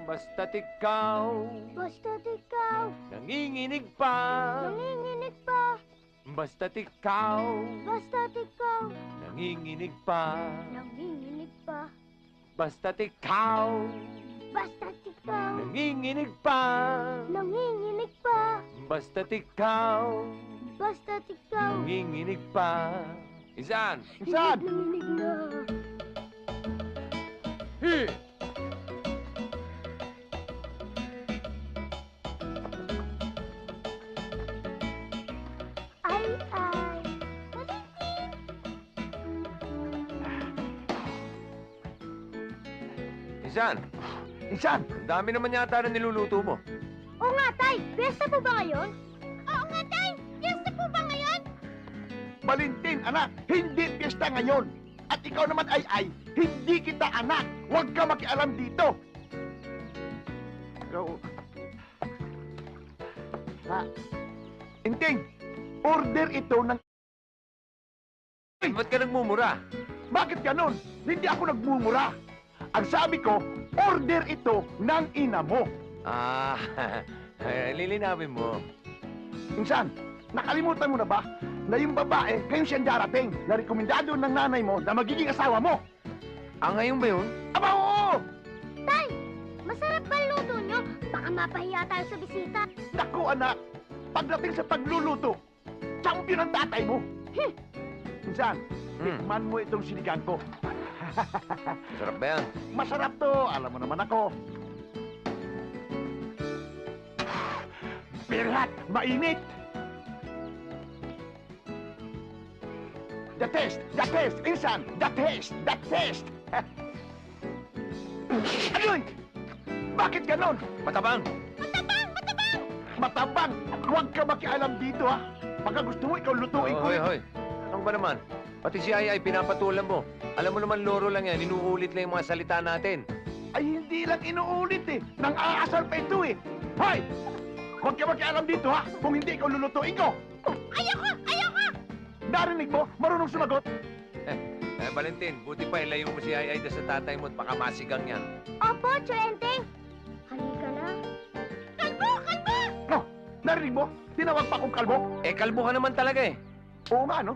Basta't ikaw Basta't ikaw nanginginig pa. nanginginig pa. Basta't ikaw Basta't ikaw nanginginig pa. nanginginig pa. Basta't ikaw Basta't ikaw nanginginig pa. nanginginig pa. Basta't ikaw Basta't ikaw nanginginig pa. Isan! Saan? nanginginig na. Hi! Ay. Isan! Isan! Ang dami naman yata na niluluto mo. Oo nga, Tay. Piyesta po ba ngayon? Oo nga, Tay. Piyesta po ba ngayon? Valentin, anak, hindi piyesta ngayon. At ikaw naman ay, hindi kita anak. Huwag ka makialam dito. Ikaw... Ha? Inting, order ito ng... Ba't ka nagmumura? Bakit ganon? Hindi ako nagmumura. Ang sabi ko, order ito ng ina mo. Ah, lilinawin mo. Insan, nakalimutan mo na ba na yung babae, kayo siyang darating na rekomendado ng nanay mo na magiging asawa mo? Ah, ngayon ba yun? Aba, oo! Tay, masarap ba luto nyo? Baka mapahiya tayo sa bisita. Naku, anak, pagdating sa pagluluto, champion ang tatay mo. Insan, tikman mo itong sinigang ko. Masarap ba yan? Masarap to, alam mo naman ako. Pirhat, mainit! The taste, Insan, the taste! Ayoy! Bakit ganon? Matabang! Matabang! Huwag ka makialam dito, ha? Pagka gusto mo, ikaw lutuin ko. Hoy, hoy. Ano ba naman? Pati si Ay pinapatulan mo. Alam mo naman, loro lang yan. Inuulit lang yung mga salita natin. Ay, hindi lang inuulit eh. Nang aasal pa ito eh. Hoy! Huwag ka makialam dito, ha? Kung hindi, ikaw lulutuin ko. Ayoko! Ayoko! Narinig mo? Marunong sumagot? Valentin, buti pa ilayo mo si Ay sa tatay mo at baka masigang yan. Opo, Chuenteng. Halika na. Kalbo! Kalbo! No, narinig mo? Tinawag pa akong kalbo? Eh, kalbo ka naman talaga eh. Oo nga, no?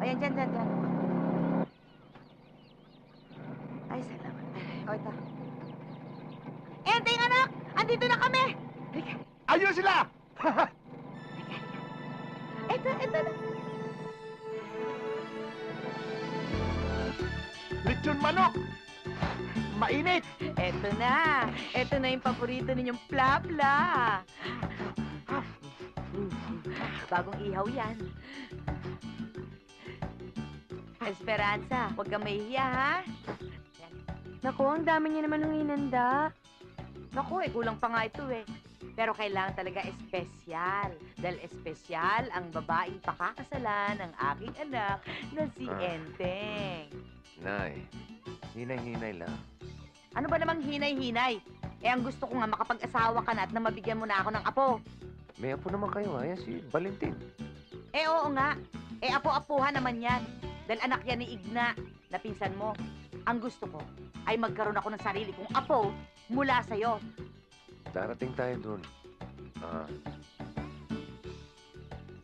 Ayan, dyan. Ay, salamat. O, ito. Enteng, anak! Andito na kami! Halika, Ayun sila! ito na. Lechon manok! Mainit! Ito na. Ito na yung paborito ninyong pla-pla. Bagong ihaw yan. Esperanza, huwag kang mahihiya, ha? Naku, ang dami niya naman ng inanda. Naku, kulang pa nga ito, eh. Pero kailangan talaga espesyal. Dahil espesyal ang babaeng pakakasalan ng aking anak na si Enteng. Nay, hinay-hinay lang. Ano ba namang hinay-hinay? Eh, ang gusto ko nga makapag-asawa ka na at na mabigyan mo na ako ng apo. May apo naman kayo, ayan si Valentin. Eh, oo nga. Eh, apo-apuhan naman yan. Dahil anak yan ni Igna, na pinsan mo. Ang gusto ko ay magkaroon ako ng sarili kong apo mula sa'yo. Darating tayo dun.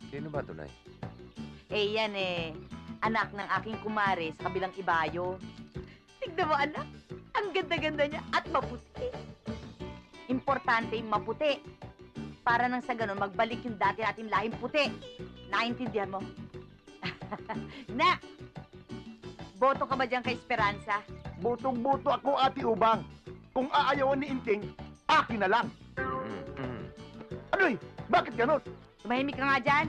Sino ba ito, Nay? Eh, yan eh. Anak ng aking kumare sa kabilang ibayo. Tignan mo, anak. Ang ganda-ganda niya at maputi. Importante yung maputi. Para nang sa ganun, magbalik yung dati natin lahing puti. Naintindihan mo? Na! Boto ka ba dyan kay Esperanza? Butong-buto ako, Ate Ubang. Kung aayawan ni Inting, akin na lang. Anoy, bakit ganon? Tumahimik ka nga dyan.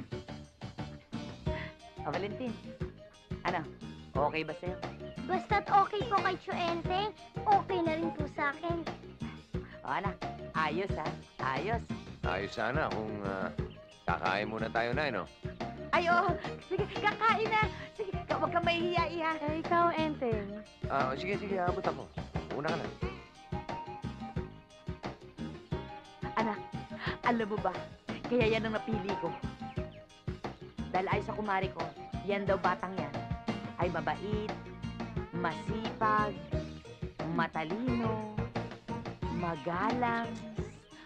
Valentin. Ano? Okay ba sa'yo? Basta't okay po kay Chuenteng, okay na rin po sa akin. O, anak. Ayos, ha? Ayos. Ayos sana kung kakain muna tayo, Nay, no? Ay, oh. Sige, kakain na. Sige, huwag kang mahihiya, iha. Eh, ikaw, Enteng. Sige, abot ako. Una ka na. Anak, alam mo ba? Kaya yan ang napili ko. Dahil ayon sa kumari ko, yan daw batang yan ay mabait, masipag, matalino, magalang,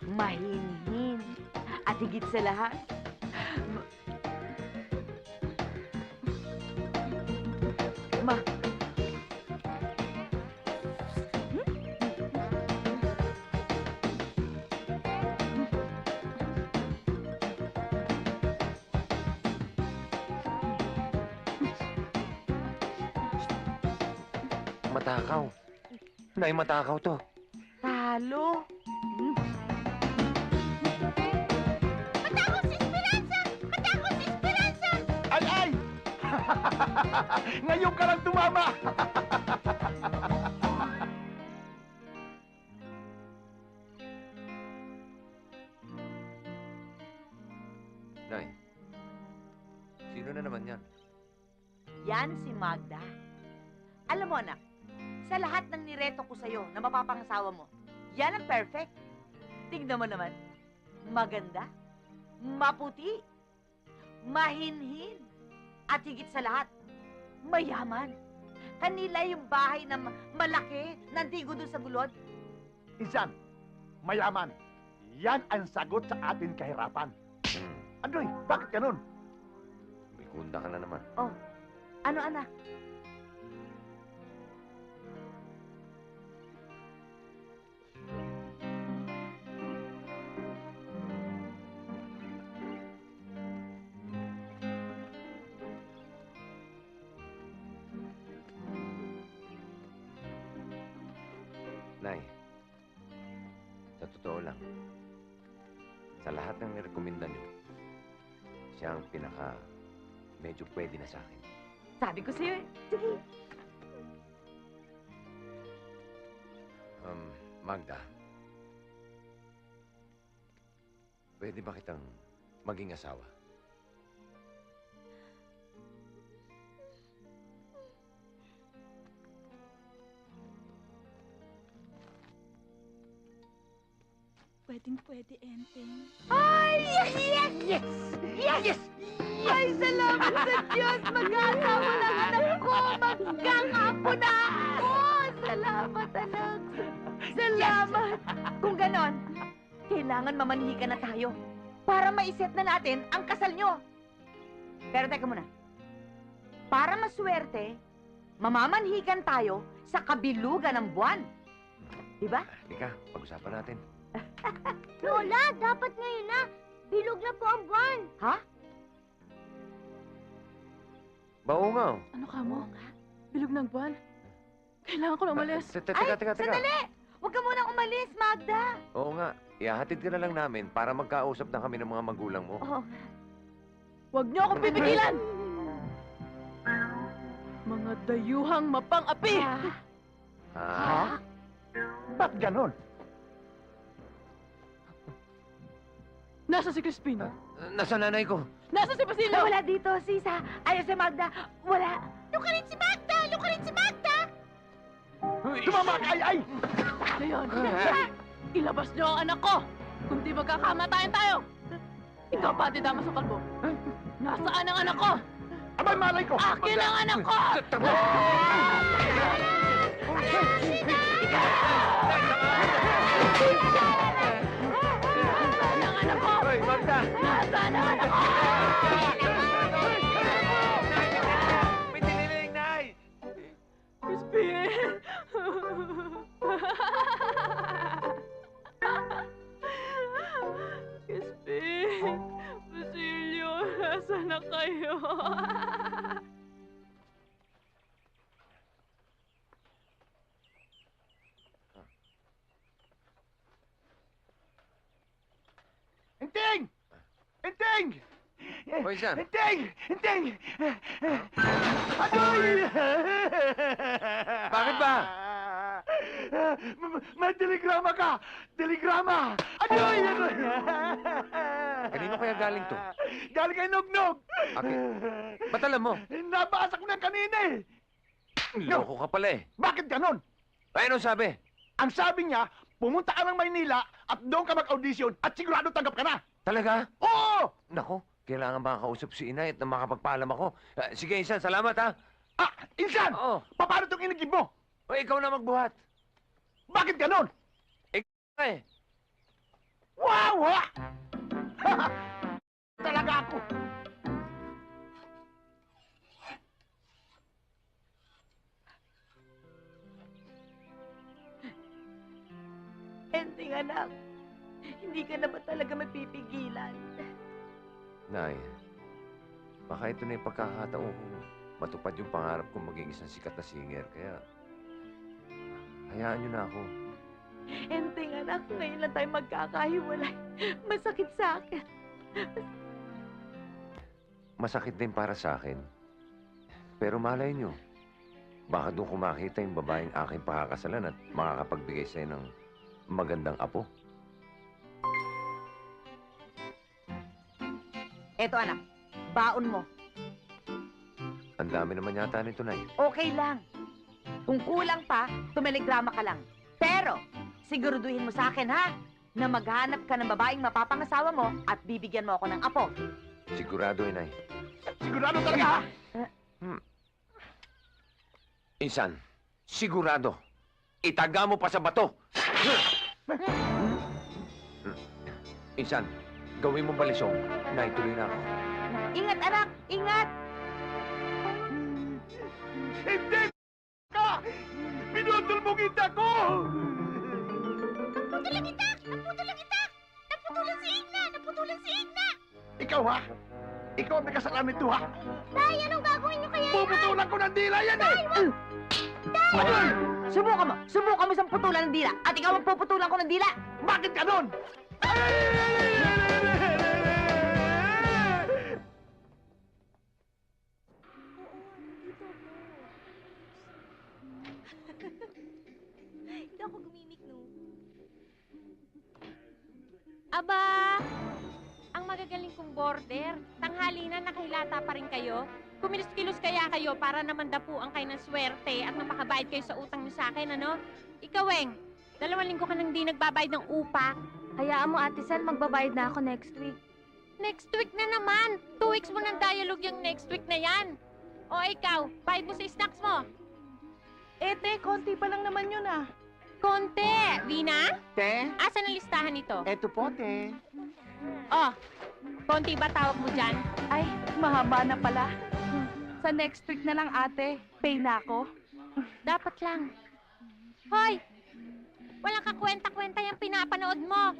mahinhin, at higit sa lahat, ma... Matakaw. Nay, matakaw to. Talo. Matakot si Esperanza! Matakot si Esperanza! Ay, ay! Ngayon ka lang tumama! Nay, sino na naman yan? Yan si Magda. Alam mo, anak, sa lahat ng nireto ko sa'yo na mapapangasawa mo, yan ang perfect. Tingnan mo naman, maganda, maputi, mahinhin, at higit sa lahat, mayaman. Kanila yung bahay na malaki, nandigo doon sa gulod. Insan, mayaman. Yan ang sagot sa ating kahirapan. Hmm, Andoy, bakit ganun? may kunda ka na naman. Oh, ano anak? Nay, sa totoo lang, sa lahat ng nirekomenda niyo, siya ang medyo pwede na sa akin. Sabi ko sa'yo eh. Sige. Magda, pwede ba kitang maging asawa? Pwedeng-pwede, Enteng. Ay! Yes! Yes! Yes! Yes! Ay, salamat sa Diyos! Mag-aasawa ng anak ko! Magkakapo na ako! Salamat, anak! Salamat! Kung ganon, kailangan mamanhikan na tayo para maiset na natin ang kasal nyo. Pero teka muna. Para maswerte, mamamanhikan tayo sa kabilugan ng buwan. Diba? Halika, pag-usapan natin. Lola, dapat ngayon na. Bilog na po ang buwan. Ha? Bao nga. Ano ka mo? Bilog ng buwan? Kailangan ko na umalis. Teka. Sandali! Huwag ka munang umalis, Magda! Oo nga, ihahatid ka na lang namin para magkausap na kami ng mga magulang mo. Oo. Huwag niyo akong pipigilan! Mga dayuhang mapang-api! Ha? Ba't ganun? Nasa si Crispino? Nasa nanay ko. Nasa si Basilio? Wala dito, Sisa. Ayaw si Magda. Wala. Luka rin si Magda! Luka rin si Magda! Tumama ka, ay, ay! Ngayon, ilabas niyo ang anak ko! Kung di magkakamatayan tayo! Ikaw pati dama sa kalbo. Nasaan ang anak ko? Abay, malay ko! Akin ang anak ko! Nasaan ang anak ko? Hoy, Magda! Nasaan ang anak ko? May tiniling, Nay! Crispin! Crispin! Basilio, nasaan na kayo? Inting! Inting! Hoy, Sam. Inting! Inting! Adoy! Bakit ba? May telegrama ka! Telegrama! Adoy! Adoy! Kanino kaya galing to? Galing kay Nugnog! Akin? Ba't alam mo? Nabasa ko na kanina eh! Loko ka pala eh. Bakit ganon? Ay, anong sabi? Ang sabi niya, pumunta ka ng Maynila at doon ka mag-audition at sigurado tanggap ka na! Talaga? Oo! Nako, kailangan makakausap si inay at na makapagpaalam ako. Sige, Insan, salamat ha. Ah! Insan! Oo. Paano itong inigib mo? O, ikaw na magbuhat. Bakit ganon? Ay, Wow! Ha! Talaga ako! Ending, anak. Hindi ka na ba talaga mapipigilan? Nay, baka ito na yung pagkakataon kong matupad yung pangarap kong maging isang sikat na singer. Kaya, hayaan niyo na ako. Ending, anak. Ngayon lang tayo magkakahiwalay. Masakit sa akin. Masakit din para sa akin. Pero malay niyo, baka doon ko makita yung babaeng aking pakakasalan at makakapagbigay sa'yo ng magandang apo. Eto, anak. Baon mo. Ang dami naman yata nito, Nay. Okay lang. Kung kulang pa, tumeligrama ka lang. Pero, siguraduhin mo sa akin, ha? Na maghanap ka ng babaeng mapapangasawa mo at bibigyan mo ako ng apo. Sigurado, Nay. Sigurado talaga, ha? Insan, sigurado. Itaga mo pa sa bato. Insan, gawin mo balisong. Nay, tuloy na ako. Ingat, anak! Ingat! Hindi ka! Pinutol mo kita ko! Naputulang itak! Naputulang itak! Naputulang si Igna! Naputulang si Igna! Ikaw, ha? Ikaw ang may kasalanan nito, ha? Tay, anong gagawin niyo kaya? Puputulan ko ng dila yan, eh! Subukan mo! Subukan mo sa putulan ng dila! At ikaw ang puputulan ko ng dila! Bakit ganon? Hindi ako gumimik, no? Aba! Ang magagaling kong border. Tanghali na nakahilata pa rin kayo. Kumilos-kilos kaya kayo para naman dapuan kayo ng swerte at mapakabayad kayo sa utang niyo sa akin, ano? Ikaw, Weng, 2 linggo ka nang di nagbabayad ng upa. Hayaan mo, Ate Sal, magbabayad na ako next week. Next week na naman! 2 weeks mo ng dialogue yung next week na yan. O ikaw, bayad mo sa snacks mo. Ete, konti pa lang naman yun ah. Konti! Vina, Te, asan ang listahan nito? eto po, te. Oh, konti ba tawag mo dyan? Ay, mahaba na pala. Sa next week na lang, ate. Pay na ako. Dapat lang. Hoy! Walang kakwenta-kwenta yung pinapanood mo.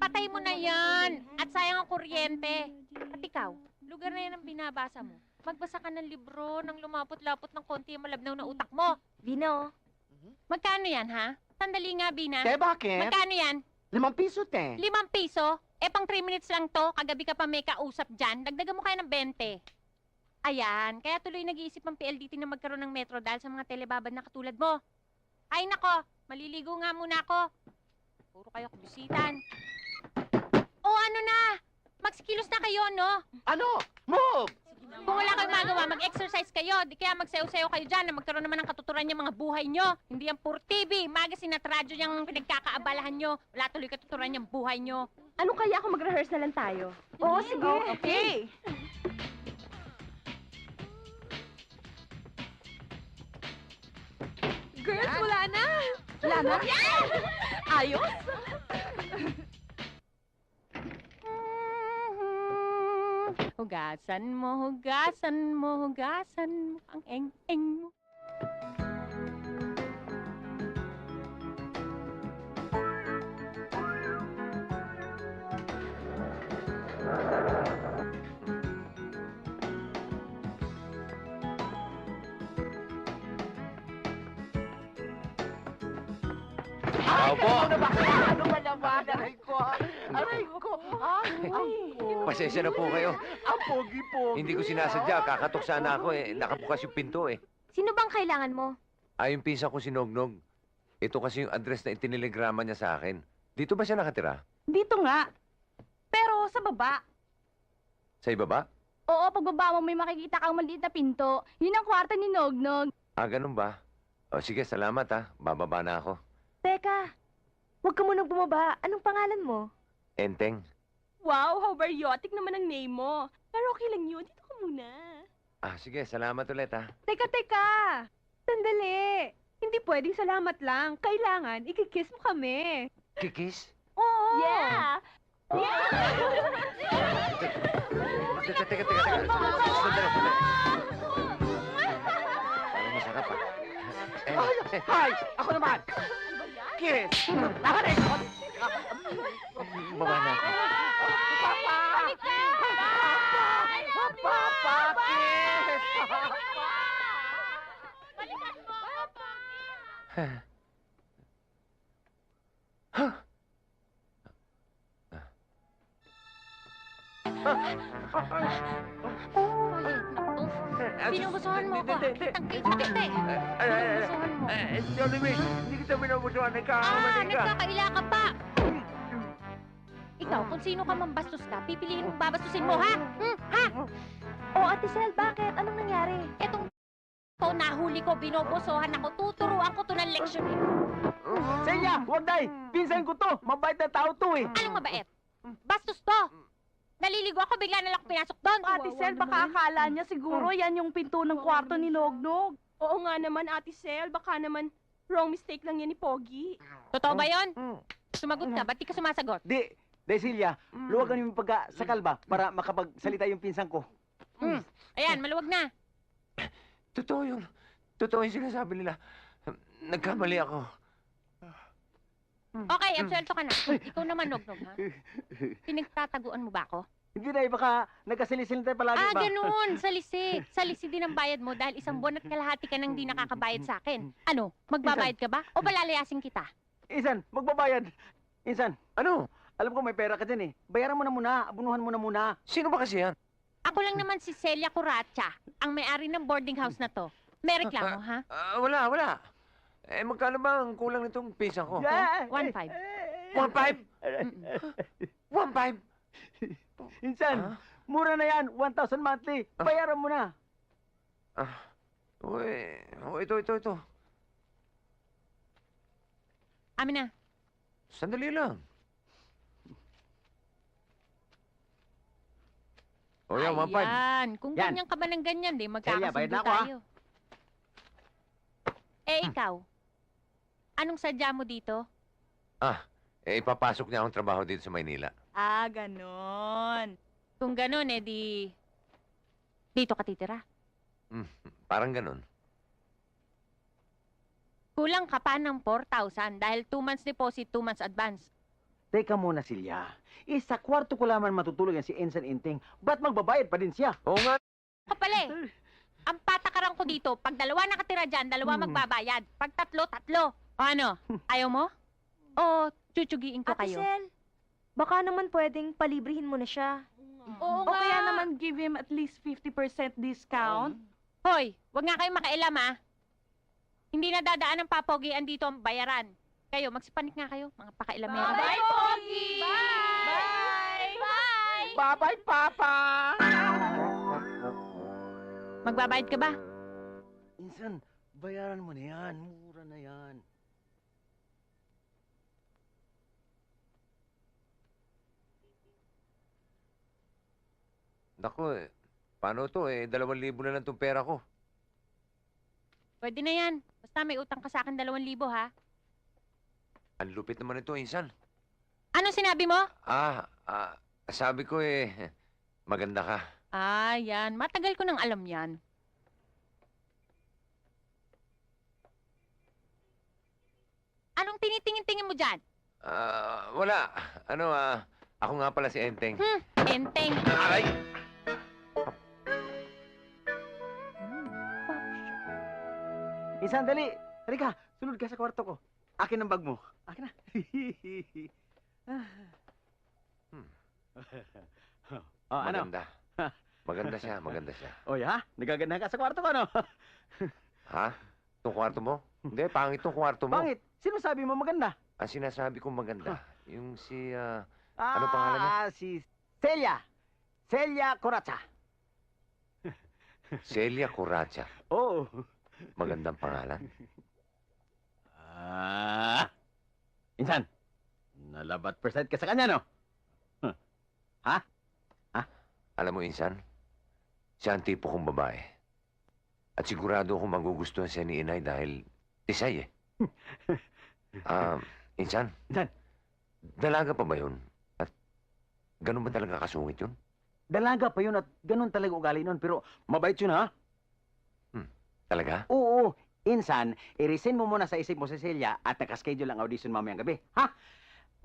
Patay mo na yan. At sayang ang kuryente. At ikaw, lugar na yan ang binabasa mo. Magbasa ka ng libro nang lumapot-lapot ng konti yung malabnaw na utak mo. Bino. Magkano yan, ha? Sandali nga, Bina. Te, bakit? Magkano yan? 5 piso, te. 5 piso? Eh, pang 3 minutes lang to. Kagabi ka pa may kausap dyan. Dagdagan mo kaya ng 20. Ayan, kaya tuloy nag-iisip ang PLDT na magkaroon ng metro dahil sa mga telebabad na katulad mo. Ay nako, maliligo nga muna ako. Puro kayo kubisitan. O ano na, magsikilos na kayo, no? Ano? Move! Kung wala kayong magawa, mag-exercise kayo. Di kaya magsayo-sayo kayo dyan na magkaroon naman ng katuturan yung mga buhay nyo. Hindi yan puro TV, magazine at radyo yung pinagkakaabalahan nyo. Wala tuloy katuturan yung buhay nyo. Ano kaya kung mag-rehearse na lang tayo? Oo, sige. Okay. Girls, wala na. Wala na? Ayos. Hugasan mo, hugasan mo, hugasan mo ang eng-eng mo. Tao po! Ano ba? Ano ba naman? Aray ko! Aray ko! Pasensya na po kayo. Ang pogi-pogi! Hindi ko sinasadya. Kakatok sana ako eh. Nakabukas yung pinto eh. Sino bang kailangan mo? Ay, yung pinsan ko si Nognog. Ito kasi yung address na itinelegrama niya sa akin. Dito ba siya nakatira? Dito nga. Pero sa baba. Sa ibaba? Oo, pagbaba mo may makikita kang maliit na pinto. Yun ang kwarto ni Nognog. Ah, ganun ba? O sige, salamat ha. Bababa na ako. Teka, huwag ka munang bumaba. Anong pangalan mo? Enteng. Wow, how baryotic naman ang name mo. Pero okay lang yun. Dito ka muna. Ah, sige, salamat ulit ha. Teka. Sandali. Hindi pwedeng salamat lang. Kailangan, ikikiss mo kami. Kikis? Oo. Yeah! Teka. Sandali. Parang masarap ah. Hi! Ako naman! Kiss! Nakarekot! Baba na ako. Papa! Papa! Kiss! Balikan mo ako, Pogi. Binubusuhan mo ko. Kitang kita eh. Binubusuhan mo. Jollibee, hindi kita binubusuhan. Nagkakamali ka. Nagkakaila ka pa. Ikaw, kung sino ka mambastos ka, pipiliin mong babastusin mo, ha? Ha? Oh, Ate Sel, bakit? Anong nangyari? Etong to, nahuli ko, binobosohan ako, tuturuan ko to ng leksyon eh. Senya, huwag day! Pinsan ko to! Mabait na tao to eh! Anong mabait? Bastos to! Naliligo ako, bigla na lang ako pinasok doon. Ate Sel, baka akala niya siguro yan yung pinto ng kwarto ni Nognog. Oo nga naman, Ate Sel. Baka naman wrong mistake lang yan ni Pogi. Totoo ba yun? Sumagot ka, ba't di ka sumasagot? Di, Silya, luwagan mo yung pagkasakal ba para makapagsalita yung pinsan ko. Ayan, maluwag na. Totoo yun. Totoo yung sinasabi nila. Nagkamali ako. Okay, absuelto ka na. Ikaw naman, Nognog, ha? Pinagtataguan mo ba ako? Hindi na, baka nagkasilisil tayo palagi ba? Ganun, salisi. Salisi din ang bayad mo dahil isang buwan at kalahati ka nang di nakakabayad sa akin. Ano, magbabayad ka ba? O balalayasin kita? Insan, magbabayad. Insan, Ano? alam ko may pera ka dyan eh. Bayaran mo na muna, abunuhan mo na muna. Sino ba kasi yan? Ako lang naman si Celia Curacha, ang may-ari ng boarding house na to. May reklamo, ha? Wala. Eh, magkano ba ang kulang nitong pisa ko? Yeah. 1.5. 1.5? 1.5? Insan, Ah? mura na yan, 1,000 monthly. Bayaran mo na. Ito. Amin na. Sandali lang. O yan, 1.5. Ayan. Kung Yan. ganyan ka ba ng ganyan, di Celia, bayad magkakasundo na ako, ha? tayo. Ikaw, anong sadya mo dito? Ipapasok niya akong trabaho dito sa Maynila. Ganon. Kung ganun, di... Dito ka titira. Parang ganun. Kulang ka pa ng 4,000 dahil 2 months deposit, 2 months advance. Teka muna, Silya. Sa kwarto ko lamang matutulog yan si Ensan Inting. Ba't magbabayad pa din siya? Oo nga. Ako pala eh. Ang patakaran ko dito, pag 2 nakatira dyan, 2 magbabayad. Pag 3, 3. O ano? Ayaw mo? O tsutsugiin ko Ate kayo? Sel, baka naman pwedeng palibrihin mo na siya. Oo O kaya naman give him at least 50% discount. Hoy, wag nga kayo makailam ah. Hindi na dadaan ng papogian dito ang bayaran. Kayo, magsipanik nga kayo, mga pakailamero. Bye, Pogi! Bye! Bye! Bye-bye, Papa! Magbabayad ka ba? Insan, bayaran mo na yan. Mura na yan. Naku paano to 2,000 na lang tong pera ko. Pwede na yan. Basta may utang ka sa akin 2,000 ha. Ang lupit naman ito, Insan. Anong sinabi mo? Sabi ko maganda ka. Yan. Matagal ko nang alam yan. Anong tinitingin-tingin mo dyan? Wala. Ako nga pala si Enteng. Enteng. Aray! Insan, dali. Halika, sunod ka sa kwarto ko. Akin ang bag mo. Akin na. Ano? Maganda. Maganda siya. Oy, ha? Nagaganda ka sa kwarto ko, no? Ha? Itong kwarto mo? Hindi, pangit itong kwarto mo. Bakit? Sino sabi mo maganda? Ang sinasabi kong maganda, yung si, Ano pangalan niya? Si Celia. Celia Coracha. Celia Curacha. Oo. Magandang pangalan. Insan, nalabat percent ka sa kanya, no? Alam mo, Insan, siya ang tipo kong babae. At sigurado akong magugustuhan siya ni Inay dahil Tisay eh. Insan, Insan. Dalaga pa ba yun? At ganun ba talaga kasungit yun? Dalaga pa yun at ganun talaga ugali nun. Pero mabait yun, ha? Talaga? Oo. Insan, i-resign mo muna sa isip mo, Cecilia, at nakaschedule ang audition mamayang gabi. Ha?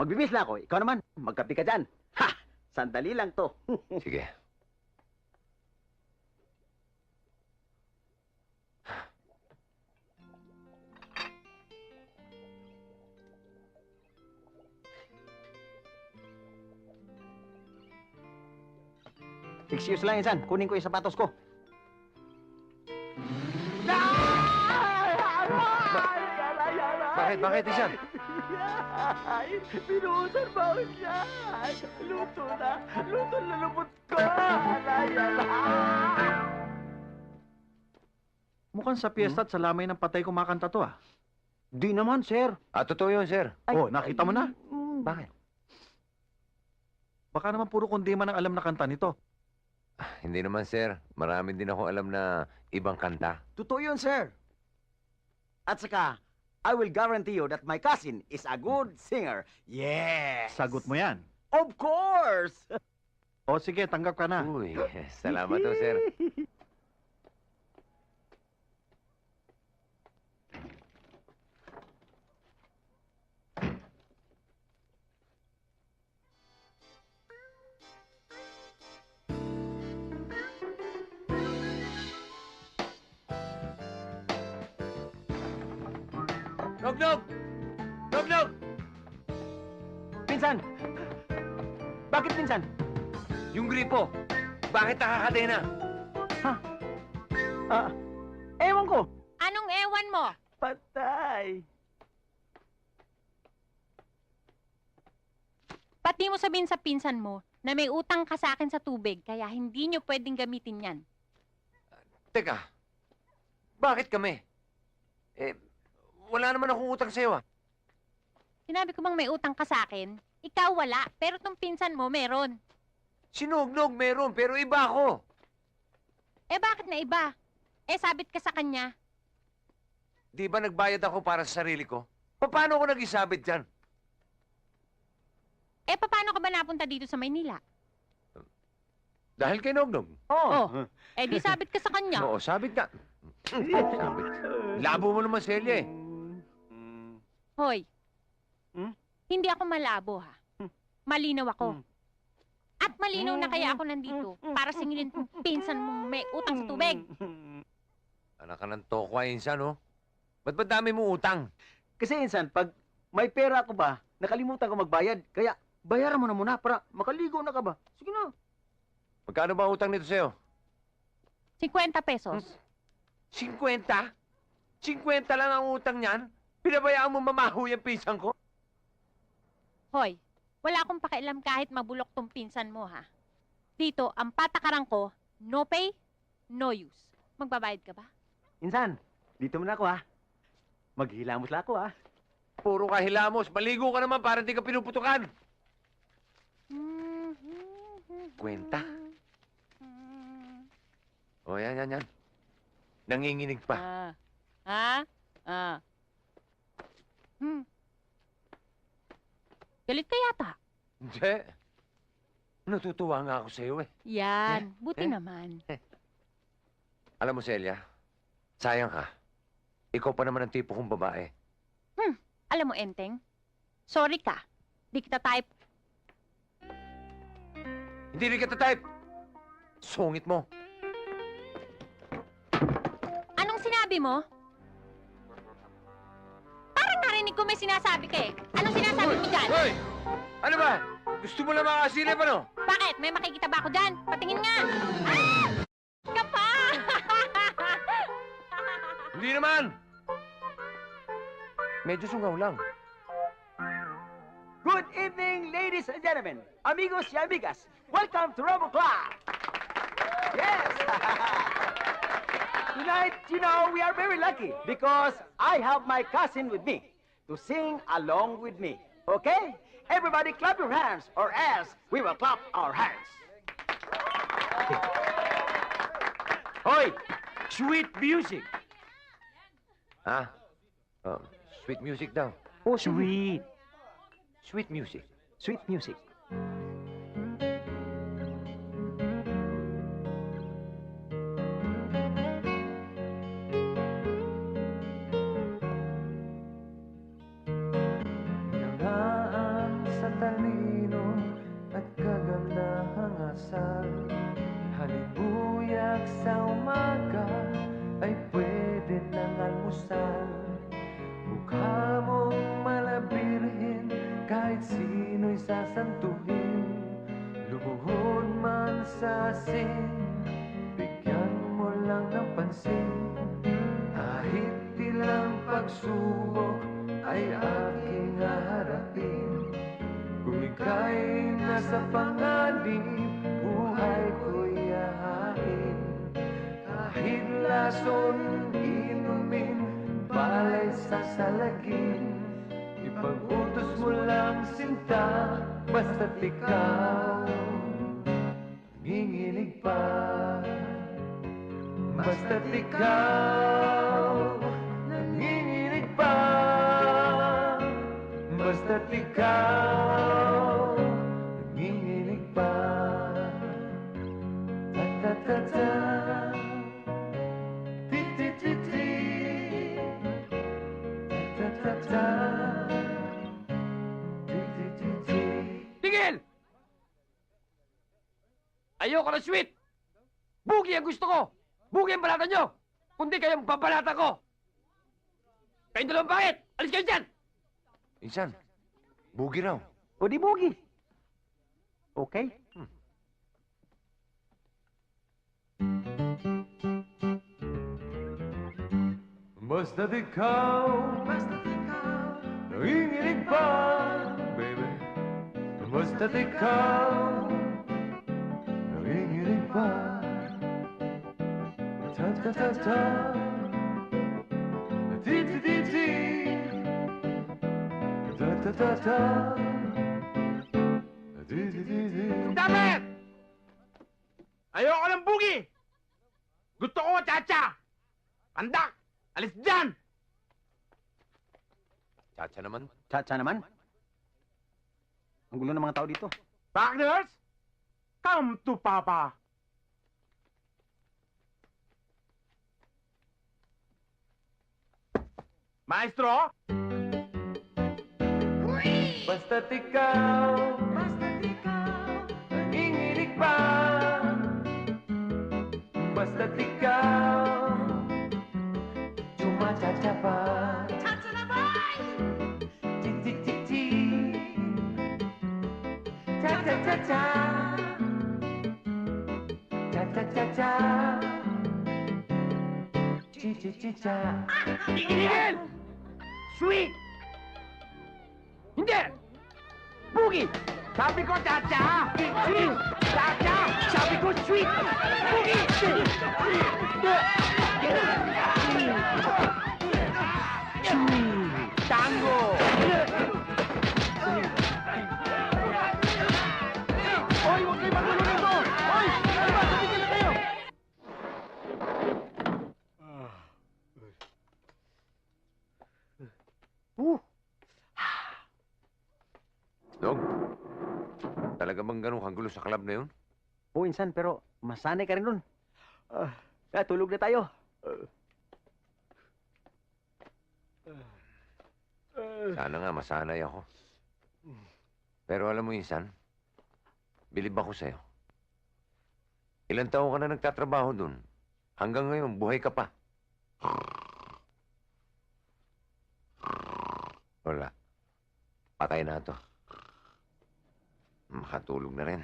Magbibis lang ako. Ikaw naman, magkapi ka dyan. Ha! Sandali lang to. Sige. Excuse lang, Insan. Kunin ko yung sapatos ko. Bakit, Insan? Ay, pinuusan ba ako siya? Luto na lubot ko. Alay. Mukhang sa piyesta at sa lamay ng patay kumakanta to, ah. Di naman, sir. Totoo yun, sir. Oh, nakita mo na? Bakit? Baka naman puro kundi man ang alam na kanta nito. Hindi naman, sir. Marami din ako alam na ibang kanta. Totoo yun, sir. At saka, I will guarantee you that my cousin is a good singer. Yes! Sagot mo yan. Of course! O sige, tanggap ka na. Uy, salamat to, sir. Nog! Pinsan! Bakit, Pinsan? Yung gripo! Bakit nakakadena? Ewan ko. Anong ewan mo? Patay. Pati mo sabihin sa pinsan mo na may utang ka sa akin sa tubig, kaya hindi nyo pwedeng gamitin yan. Teka, bakit kami? Wala naman akong utang sa'yo, ah. Sinabi ko bang may utang ka sa akin? Ikaw wala, pero tong pinsan mo meron. Sinugnog meron, pero iba ako. Eh bakit na iba? Eh sabit ka sa kanya. Di ba nagbayad ako para sa sarili ko? Paano ako nag-isabit dyan? Eh paano ka ba napunta dito sa Maynila? Dahil kay Nognog. Oh. Eh di sabit ka sa kanya. Oo, sabit ka. Sabit. Labo mo naman, Celia, eh. Hoy, Hmm? hindi ako malabo ha. Malinaw ako. At malinaw na kaya ako nandito para singilin kong pinsan mong may utang sa tubig. Anak ka ng tokwa, Insan, oh. Ba't ba dami mo utang? Kasi, Insan, pag may pera ako ba, nakalimutan ko magbayad. Kaya, bayaran mo na muna para makaligo na ka ba? Sige na. Magkano ba utang nito sa'yo? 50 pesos. 50? 50 lang ang utang niyan? Pinabayaan mo mamaho yung pinsan ko? Hoy, wala akong pakialam kahit mabulok tong pinsan mo ha. Dito, ang patakaran ko, no pay, no use. Magbabayad ka ba? Insan, dito muna ako, ha? Maghilamos lang ako, ha? Puro ka hilamos. Maligo ka naman para hindi ka pinuputukan. Kwenta? O, yan. Nanginginig pa. Galit ka yata. Hindi. Natutuwa nga ako sa'yo, eh. Yan, buti naman. Alam mo, Celia, sayang ka. Ikaw pa naman ang tipo kong babae. Alam mo, Enteng, sorry ka. Di kita type. Hindi rin kita type. Sungit mo. Anong sinabi mo? Parang narinig ko may sinasabi ka eh. Anong sinasabi mo dyan? Hoy! Ano ba? Gusto mo lang makasilip, ano? Bakit? May makikita ba ako dyan? Patingin nga. Ah! Ka pa! Hindi naman! Medyo sungaw lang. Good evening, ladies and gentlemen, amigos y amigas. Welcome to Robo Club. Yes. Tonight, you know, we are very lucky because I have my cousin with me to sing along with me. Okay? Everybody clap your hands or else we will clap our hands. Hoy, sweet music. Ha? Oh, sweet music daw. Oh, sweet. Sweet music. Sweet music. Nagaan sa talino at kagandahang asal. Halibuyag sa umaga ay pwede ng almusal. Mukha mong malabirhin kahit sino'y sasantuhin. Lumuhod man sa asin, bigyan mo lang ng pansin. Kahit ilang pagsubok ay aking haharapin. Kung ika'y nasa panganib, buhay ko'y ahain. Kahit lason inumin, pala'y sasalagin. Ipag-utos mo lang sinta, basta't ikaw nanginginig pa. Basta't ikaw nanginginig pa. Basta't ikaw nanginginig pa. Ta-ta-ta-ta, ti-ti-ti-ti, ta-ta-ta-ta, ti-ti-ti-ti. Tigil! Ayoko na sweet! Bugi ang gusto ko! Bugi ang balatan nyo! Kundi kayong babalatan ko! Kayong dalawang bakit? Alis kayo dyan! Insan, bugi raw. O di bugi. Okay? Basta't ikaw nanginginig pa, baby. Basta't ikaw nanginginig pa. Ta-ta-ta-ta, ti-ti-ti-ti, ta-ta-ta-ta, ti-ti-ti-ti. Dapat! Ayoko ng bugi! Gusto ko cha-cha! Pandak! Alis dyan! Chacha naman. Cha-cha naman. Ang gulo ng mga tao dito. Partners, come to Papa! Maestro? Basta't ikaw nanginginig pa. Basta't ikaw chumachacha pa. Chacha na boy! Ti-ti-ti-ti, cha-cha-cha-cha, cha-cha-cha-cha, chi-chi-chi-cha. Tigil! Sweet! Hindi! Bugi! Sabi ko cha-cha! Sweet! Cha-cha! Sabi ko sweet! Bugi! Tango! Hoy, huwag kayo magulo nito! Hoy! Ano ba? Tumigil na kayo! Dog, talaga bang ganun kagulo sa club na yun? Oo, insan, pero masanay ka rin nun. Kaya tulog na tayo. Sana nga masanay ako. Pero alam mo, Insan, bilib ako sa'yo. Ilang taon ka na nagtatrabaho dun. Hanggang ngayon, buhay ka pa. Wala. Patay na to. Makatulog na rin.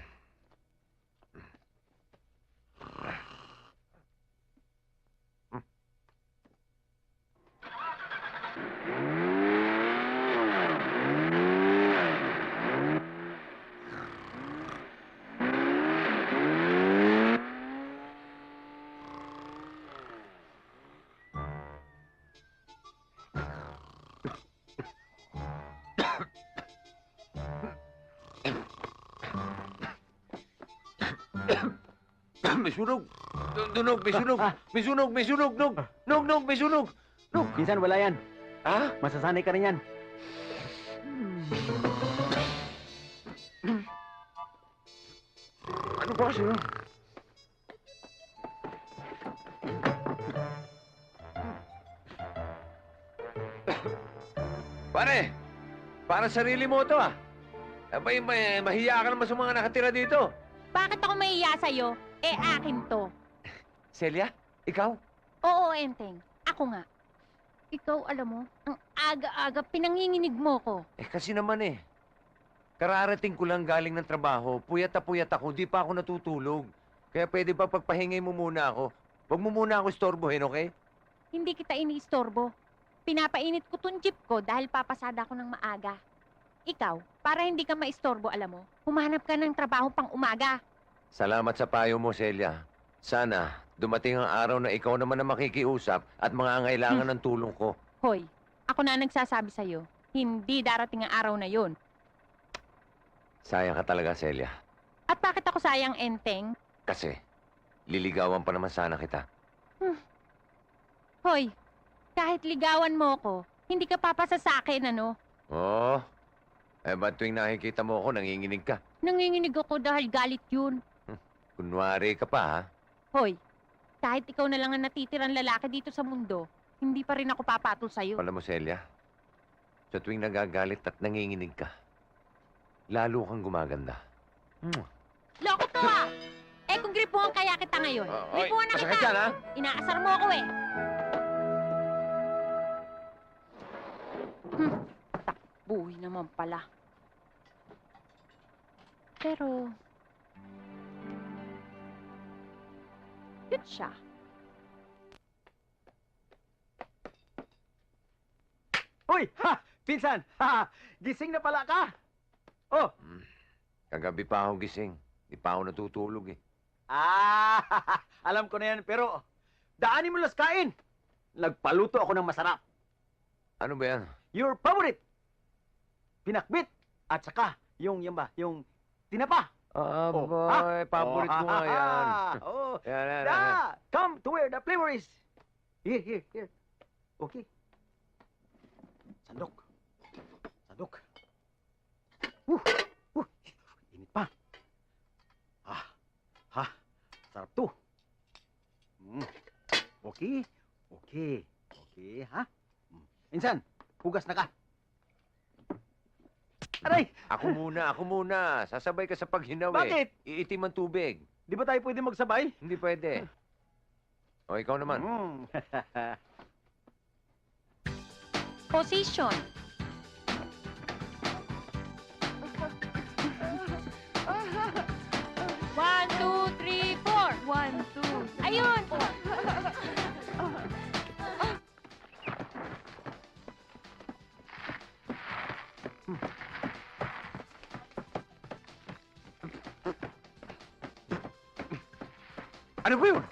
May sunog! Dunog! May sunog! May sunog! May sunog! Nog! May sunog! Minsan wala yan. Ha? Masasanay ka rin yan. Ito kasi yun. Pare, para sarili mo to ah. Abay, mahiya ka naman sa mga nakatira dito. Bakit ako mahiya sa'yo? Eh, akin to. Celia, ikaw? Oo, Enteng. Ako nga. Ikaw, alam mo, ang aga-aga pinanginginig mo ko. Eh kasi naman eh. Kararating ko lang galing ng trabaho. Puyat na puyat ako, di pa ako natutulog. Kaya pwede ba pagpahingay mo muna ako? Huwag mo muna ako istorbohin, okay? Hindi kita iniistorbo. Pinapainit ko tong jeep ko dahil papasada ko ng maaga. Ikaw, para hindi ka maistorbo, alam mo, humanap ka ng trabaho pang umaga. Salamat sa payo mo, Celia. Sana, dumating ang araw na ikaw naman ang makikiusap at mangangailangan ng tulong ko. Hoy, ako na nagsasabi sa'yo, hindi darating ang araw na yon. Sayang ka talaga, Celia. At bakit ako sayang, Enteng? Kasi, liligawan pa naman sana kita. Hoy, kahit ligawan mo ko, hindi ka papasa sa akin, ano? Oh, eh ba't tuwing nakikita mo ako, nanginginig ka? Nanginginig ako dahil galit yun. Kunwari ka pa, ha? Hoy, kahit ikaw na lang ang natitirang lalaki dito sa mundo, hindi pa rin ako papatol sa'yo. Alam mo, Celia, sa tuwing nagagalit at nanginginig ka, lalo kang gumaganda. Loko to ah! Eh kung gripuhan kaya kita ngayon, gripuhan na masakit kita! yan, ha? Inaasar mo ako eh! Takbuhi naman pala. Pero... cute siya. Uy! Ha! Pinsan! Ha! Gising na pala ka! Oh! Kagabi pa ako gising. Di pa ako natutulog eh. Ah! Alam ko na yan, pero daanin mo las kain! Nagpaluto ako ng masarap. Ano ba yan? Your favorite! Pinakbit! At saka, yung tinapa! Ah, Oh, boy, paborito ko nga yan. Oh, Yan. yeah! Come to where the flavor is! Here. Okay. Sandok. Init pa. Sarap to. Okay, ha? Insan, hugas na ka. Aray! Ako muna. Sasabay ka sa paghinaw eh. Bakit? Iitim ang tubig. Di ba tayo pwede magsabay? Hindi pwede. O, ikaw naman. Position. One, two, three, four. 1, 2, Ayun! Ano ba yun?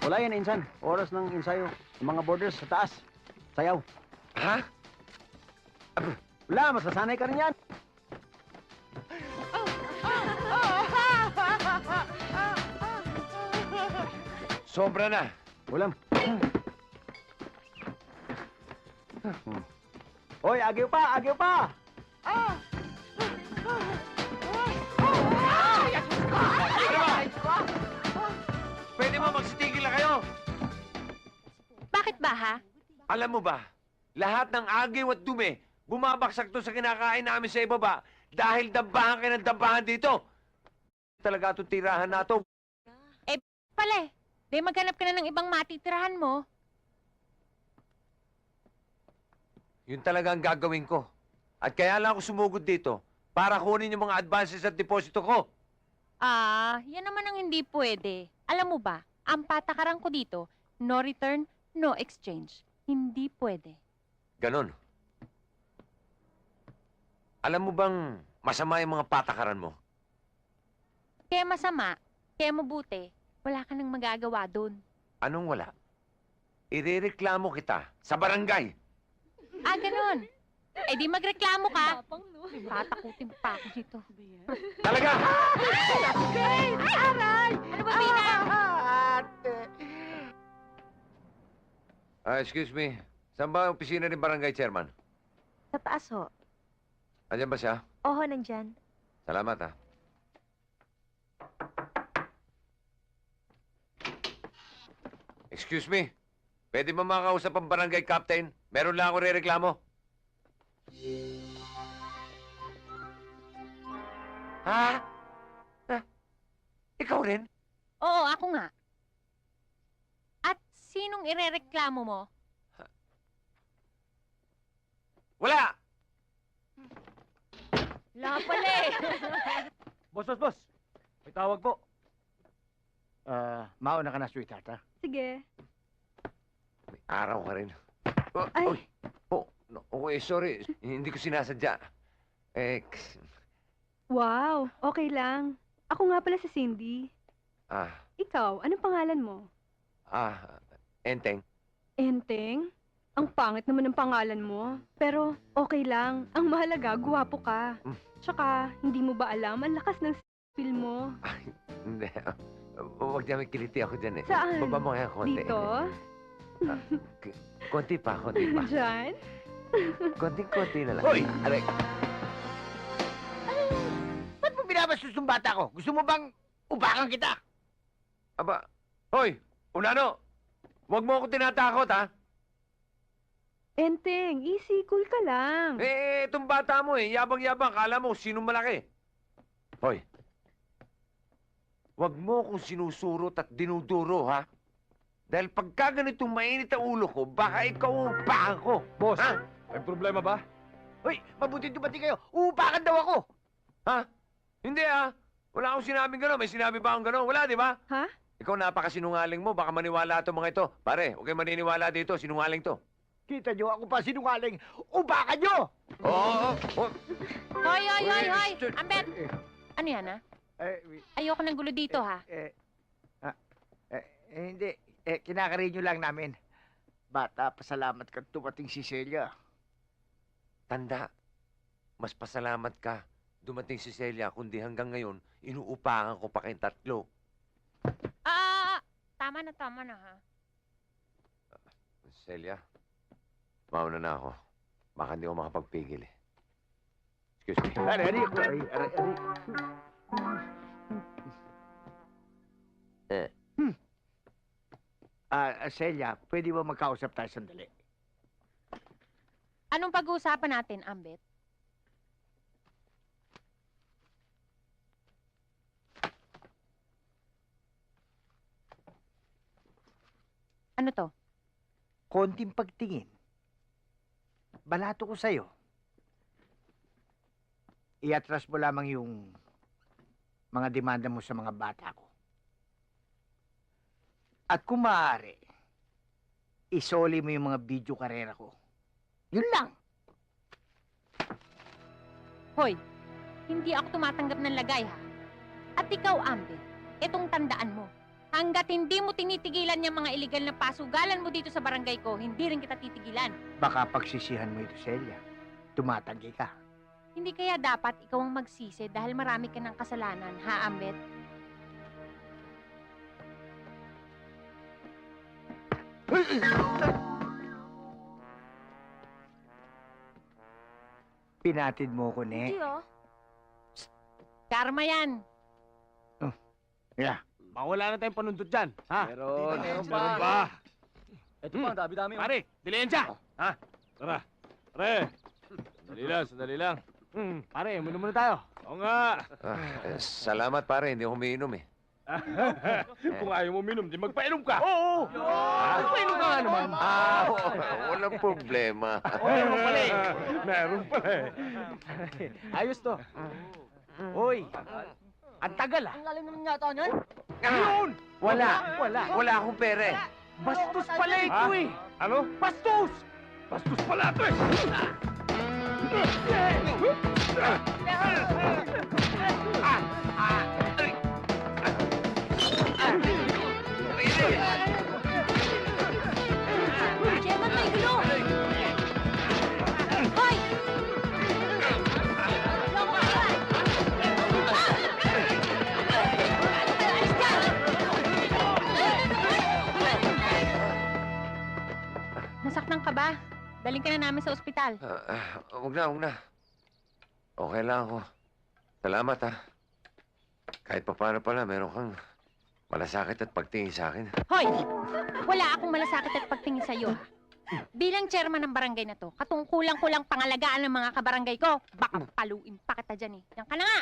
Wala yan, Insan. Oras ng ensayo. Yung mga borders sa taas. Sayaw. Ha? Wala, masasanay ka rin yan. Sobra na. Ulam. Hoy, agyo pa! Pwede mo magsitigil na kayo. Bakit ba, ha? Alam mo ba, lahat ng agiw at dumi, bumabaksak to sa kinakain namin sa ibaba dahil dabahan kayo ng dabahan dito. Talaga itong tirahan na to. Pale, di maghanap ka na ng ibang matitirahan mo. Yun talaga ang gagawin ko. At kaya lang ako sumugod dito para kunin yung mga advances at deposito ko. Yan naman ang hindi pwede. Alam mo ba, ang patakaran ko dito, no return, no exchange. Hindi pwede. Ganon. Alam mo bang masama yung mga patakaran mo? Kaya masama, kaya mabuti, wala ka nang magagawa dun. Anong wala? Irereklamo kita sa barangay. Ganon. Eh di magreklamo ka. Tatakutin pa ako dito. Talaga? Ay, aray! Ano ba, Bina? Excuse me. Saan ba ang opisina ni Barangay Chairman? Sa taas ho. Andiyan ba siya? Oho, nandyan. Salamat, ha. Excuse me. Pwede ba makausap ang barangay captain? Meron lang ako rereklamo. Ha? Ikaw rin? Oo, ako nga. At sinong irereklamo mo? Wala! Wala pala eh. Boss. May tawag po. Mauna ka na, sweetheart, ha? Sige. May araw ka rin. Oh, Ay. oy. Oh, no, okay, sorry. Hindi ko sinasadya. Wow, okay lang. Ako nga pala si Cindy. Ah, Ikaw, anong pangalan mo? Enteng. Enteng? Ang pangit naman ng pangalan mo. Pero okay lang. Ang mahalaga, guwapo ka. Tsaka, hindi mo ba alam, ang lakas ng feel mo. Hindi. Huwag niya may kiliti ako dyan eh. Saan? Baba mo kaya konti. Dito? Konti pa. Diyan? Konting-konti na lang. Hoy! Aray. Ba't mo binabastos yung bata ko? Gusto mo bang upakan kita? Aba. Hoy! Unano! Huwag mo ako tinatakot, ha? Enteng, easy, cool ka lang. Itong bata mo eh. Yabang-yabang. Kala mo sino malaki. Hoy. Huwag mo akong sinusurot at dinuduro, ha? Dahil pagka ganitong mainit ang ulo ko, baka ikaw upakan ko. Boss, Ha? may problema ba? Hoy, mabuti dumati kayo. Uupakan daw ako. Ha? Hindi, ha? Wala akong sinabing gano'n. May sinabi ba akong gano'n? Wala, di ba? Ha? Ikaw napakasinungaling mo. Baka maniwala itong mga ito. Pare, huwag kayo maniniwala dito. Sinungaling to. Kita nyo, ako pa sinungaling. Upakan nyo! Oo. Hoy! Shh. Ambet! Ano yan, ha? Ayoko ng gulo dito, ha? Hindi. Kinakarin nyo lang namin. Bata, pasalamat ka dumating si Celia. Tanda, mas pasalamat ka. Dumating si Celia, kundi hanggang ngayon, inuupakan ko pa kayong tatlo. Tama na, ha? Celia, mauna na ako. Baka hindi ako makapagpigil eh. Excuse me. Ari. Celia, pwede ba magkausap tayo sandali? Anong pag-uusapan natin, Ambet? Ano to? Konting pagtingin. Balato ko sa'yo. Iatras mo lamang yung mga demanda mo sa mga bata ko. At kung maaari, isoli mo yung mga video karera ko. Yun lang. Hoy, hindi ako tumatanggap ng lagay, ha? At ikaw, Ambet, itong tandaan mo. Hanggat hindi mo tinitigilan yung mga iligal na pasugalan mo dito sa barangay ko, hindi rin kita titigilan. Baka pagsisihan mo ito, Celia. Tumatanggi ka. Hindi kaya dapat ikaw ang magsisi dahil marami ka ng kasalanan, ha, Ambet? Pinatid mo ko, ne? Hindi, oh. Karma yan. Yeah. Mawala na tayong panundot dyan, ha? Meron pa. Ito pa, dami-dami. Pare, dilensya! Ha? Tara. Pare. Sandali lang. Pare, uminom muna tayo. Oo nga. Salamat pare, hindi ako umiinom eh. Kung ayaw mo uminom, di magpainom ka. Oo! Magpainom ka nga naman. Walang problema. Meron pala eh. Meron pala eh. Ayos to. Hoy, ang tagal ah. Ang lalim naman yata nun. Yun! Wala akong pera eh. Bastos pala ito eh. Ano? Bastos! Bastos pala ito eh. Gemma, may gulo! Hoy! Nasaktan ka ba? Daling ka na namin sa ospital. Huwag na, huwag na. Okay lang ako. Salamat, ha. Kahit pa paano pala, meron kang malasakit at pagtingin sa akin. Hoy! Wala akong malasakit at pagtingin sa'yo, ha? Bilang chairman ng barangay na to, katungkulang-kulang pangalagaan ng mga kabarangay ko. Baka paluin pa kita dyan, eh. Yan ka na nga!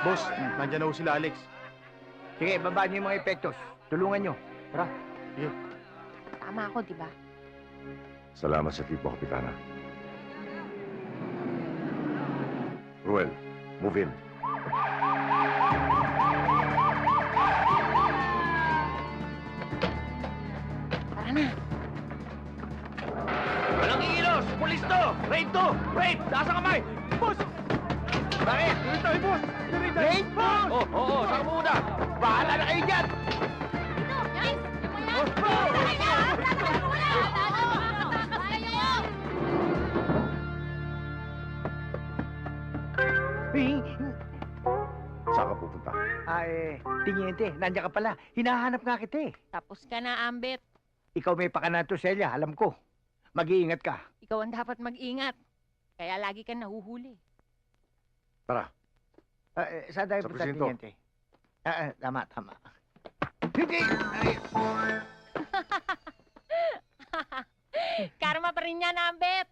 Boss, nandyan na ho sila Alex. Sige, baba niyo yung mga epektos. Tulungan niyo. Tara. Tama ako, di ba? Salamat sa tipo, Kapitana. Ruel, move in. Tara na. Walang iilos! Pulis to! Raid to! Raid! Taas ang kamay! Boss! Bakit? Raid tayo, boss! Raid, boss! Oo, saan mo muna? Bahala na kayo dyan! Saan ka pupunta? Tiniente, nandiyan ka pala. Hinahanap nga kita eh. Tapos ka na, Ambet. Ikaw may pakana to, Celia, alam ko. Mag-iingat ka. Ikaw ang dapat mag-ingat. Kaya lagi ka nahuhuli. Tara. Saan tayo Sa punta, presinto. Tiniente? Tama, tama. Hindi! Ay, Karma pa rin yan, Ambet.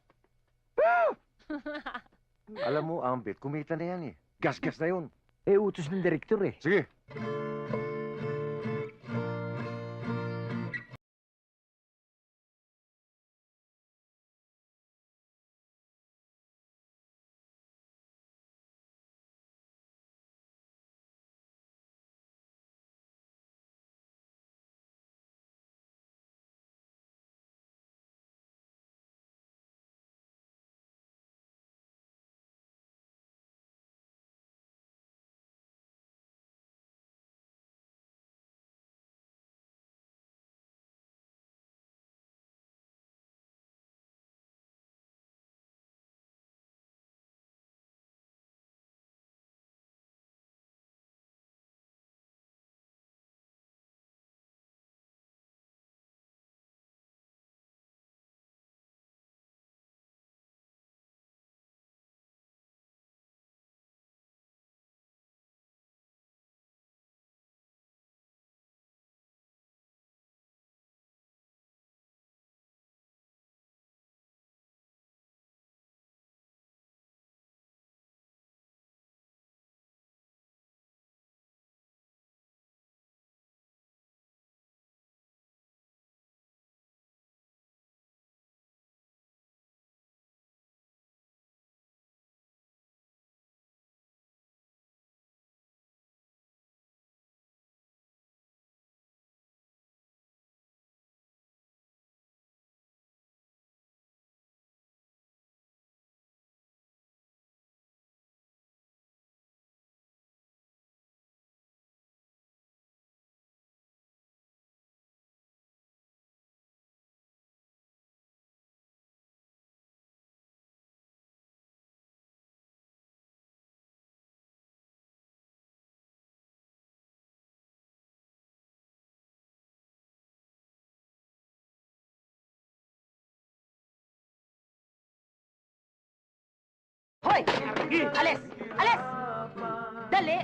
Alam mo, Ambit, kumita na yan eh. Gas-gas na yun. utos ng direktor eh. Sige. Hoy! Alis! Alis! Dali!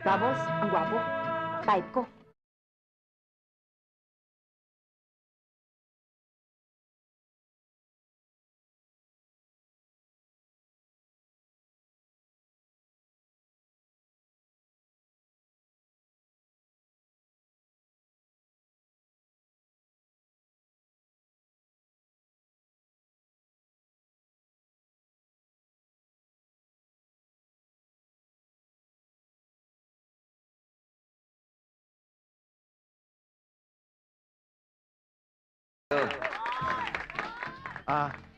Vamos, ang gwapo. Type ko.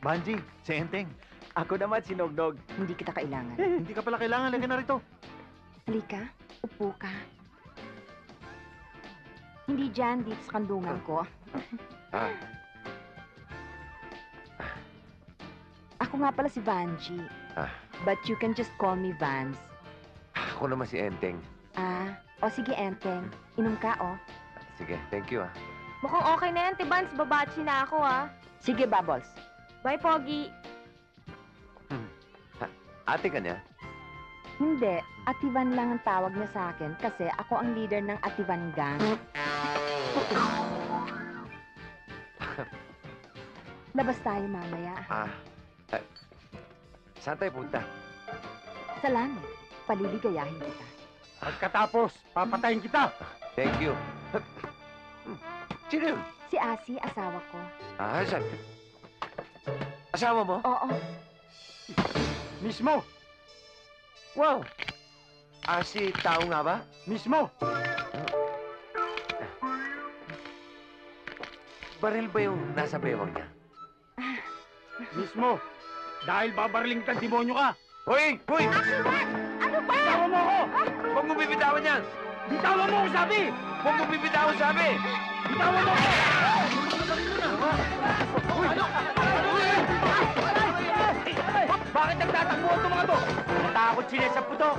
Banji, si Enteng. Ako naman si Nognog. Hindi kita kailangan. Hindi ka pala kailangan. Lagyan na rito. Halika, upo ka. Hindi dyan, dito sa kandungan ko. Ah, Ako nga pala si Vanji. Ah. But you can just call me Vans. ako naman si Enteng. O sige, Enteng. Inom ka, o. Sige, thank you ah. Mukhang okay na yan, Tibans. Babachi na ako, ah. Sige, Bubbles. Bye, Pogi. Ate ka niya? Hindi, Ativan lang ang tawag niya sa akin kasi ako ang leader ng Ativan Gang. Labas tayo mamaya. Saan tayo punta? Salamat. Paliligayahin kita. Pagkatapos, papatayin kita. Thank you. Sino yun? Si Asi, asawa ko. Saan? Asawa mo? Oo, Mismo, Wow! Si tao nga ba? mismo. Baril ba yung nasa bewang niya? Mismo. Dahil babaraling ka, demonyo ka. Hoy! Hoy! Ano ba? Bitawan mo ako! Huwag mo bibitawan yan! Bitawan mo ako, sabi! Huwag mo bibitawan sabi! Bitawan mo ako! Bakit nagtatakbo ang mga to? Natakot sila sa putok.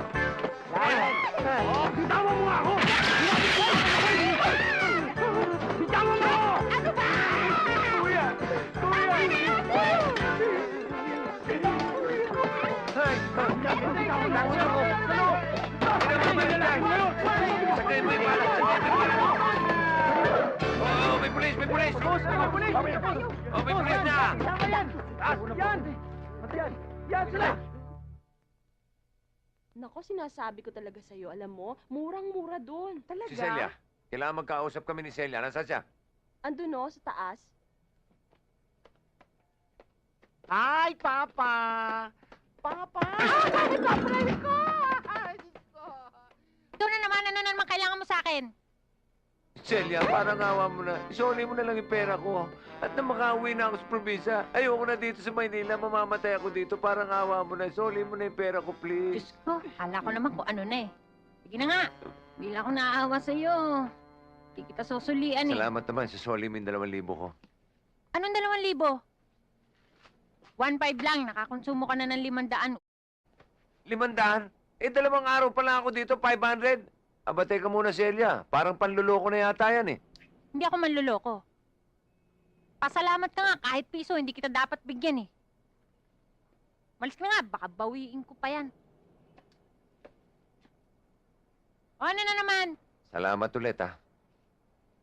Bitawan mo nga ako! Bitawan mo ako! Ano ba? Kuya! Saglit, may balas! Oo, may pulis! May pulis! Oh, may pulis na! Yan sila! Nako, sinasabi ko talaga sa'yo, alam mo, murang-mura doon. Talaga? Si Celia. Kailangan magkausap kami ni Celia. Nasaan siya? Andun no, sa taas. Hi, Papa! Papa! Doon na naman, ano na naman kailangan mo sa akin? Celia, parang awa mo na. Isoli mo na lang yung pera ko. At na makauwi na ako sa probinsya. Ayoko na dito sa Maynila. Mamamatay ako dito. Parang awa mo na. Isoli mo na yung pera ko, please. Diyos ko, kala ko naman kung ano na eh. Sige na nga, hindi lang ako naaawa sa'yo. Hindi kita susulian eh. Salamat naman. Sisoli mo yung 2,000 ko. Anong 2,000? 1,500 lang, nakakonsumo ka na ng 500. 500? 2 araw pa lang ako dito. 500? Aba, teka muna, Celia. Parang panluloko na yata yan eh. Hindi ako manluloko. Pasalamat ka nga, kahit piso, hindi kita dapat bigyan eh. Malis ka nga, baka bawiin ko pa yan. O ano na naman? Salamat ulit, ha.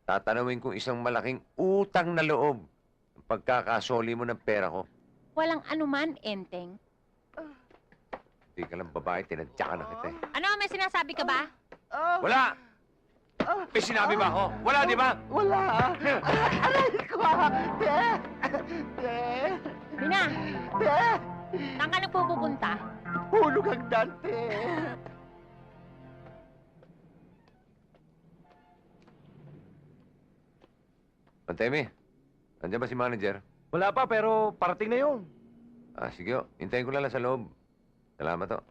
Tatanawin kong isang malaking utang na loob ang pagkakasoli mo ng pera ko. Walang anuman, Enteng. Hindi ka lang babae, tinadya ka na kita eh. Ano, may sinasabi ka ba? Wala! May sinabi ba ako? Wala, di ba? Wala! Aray ko! Bina, saan ka nagpupunta? Hulog ang Dante! Pantemi, nandiyan ba si manager? Wala pa, pero parating na yun. Sige, hintayin ko lang sa loob. Salamat, oh.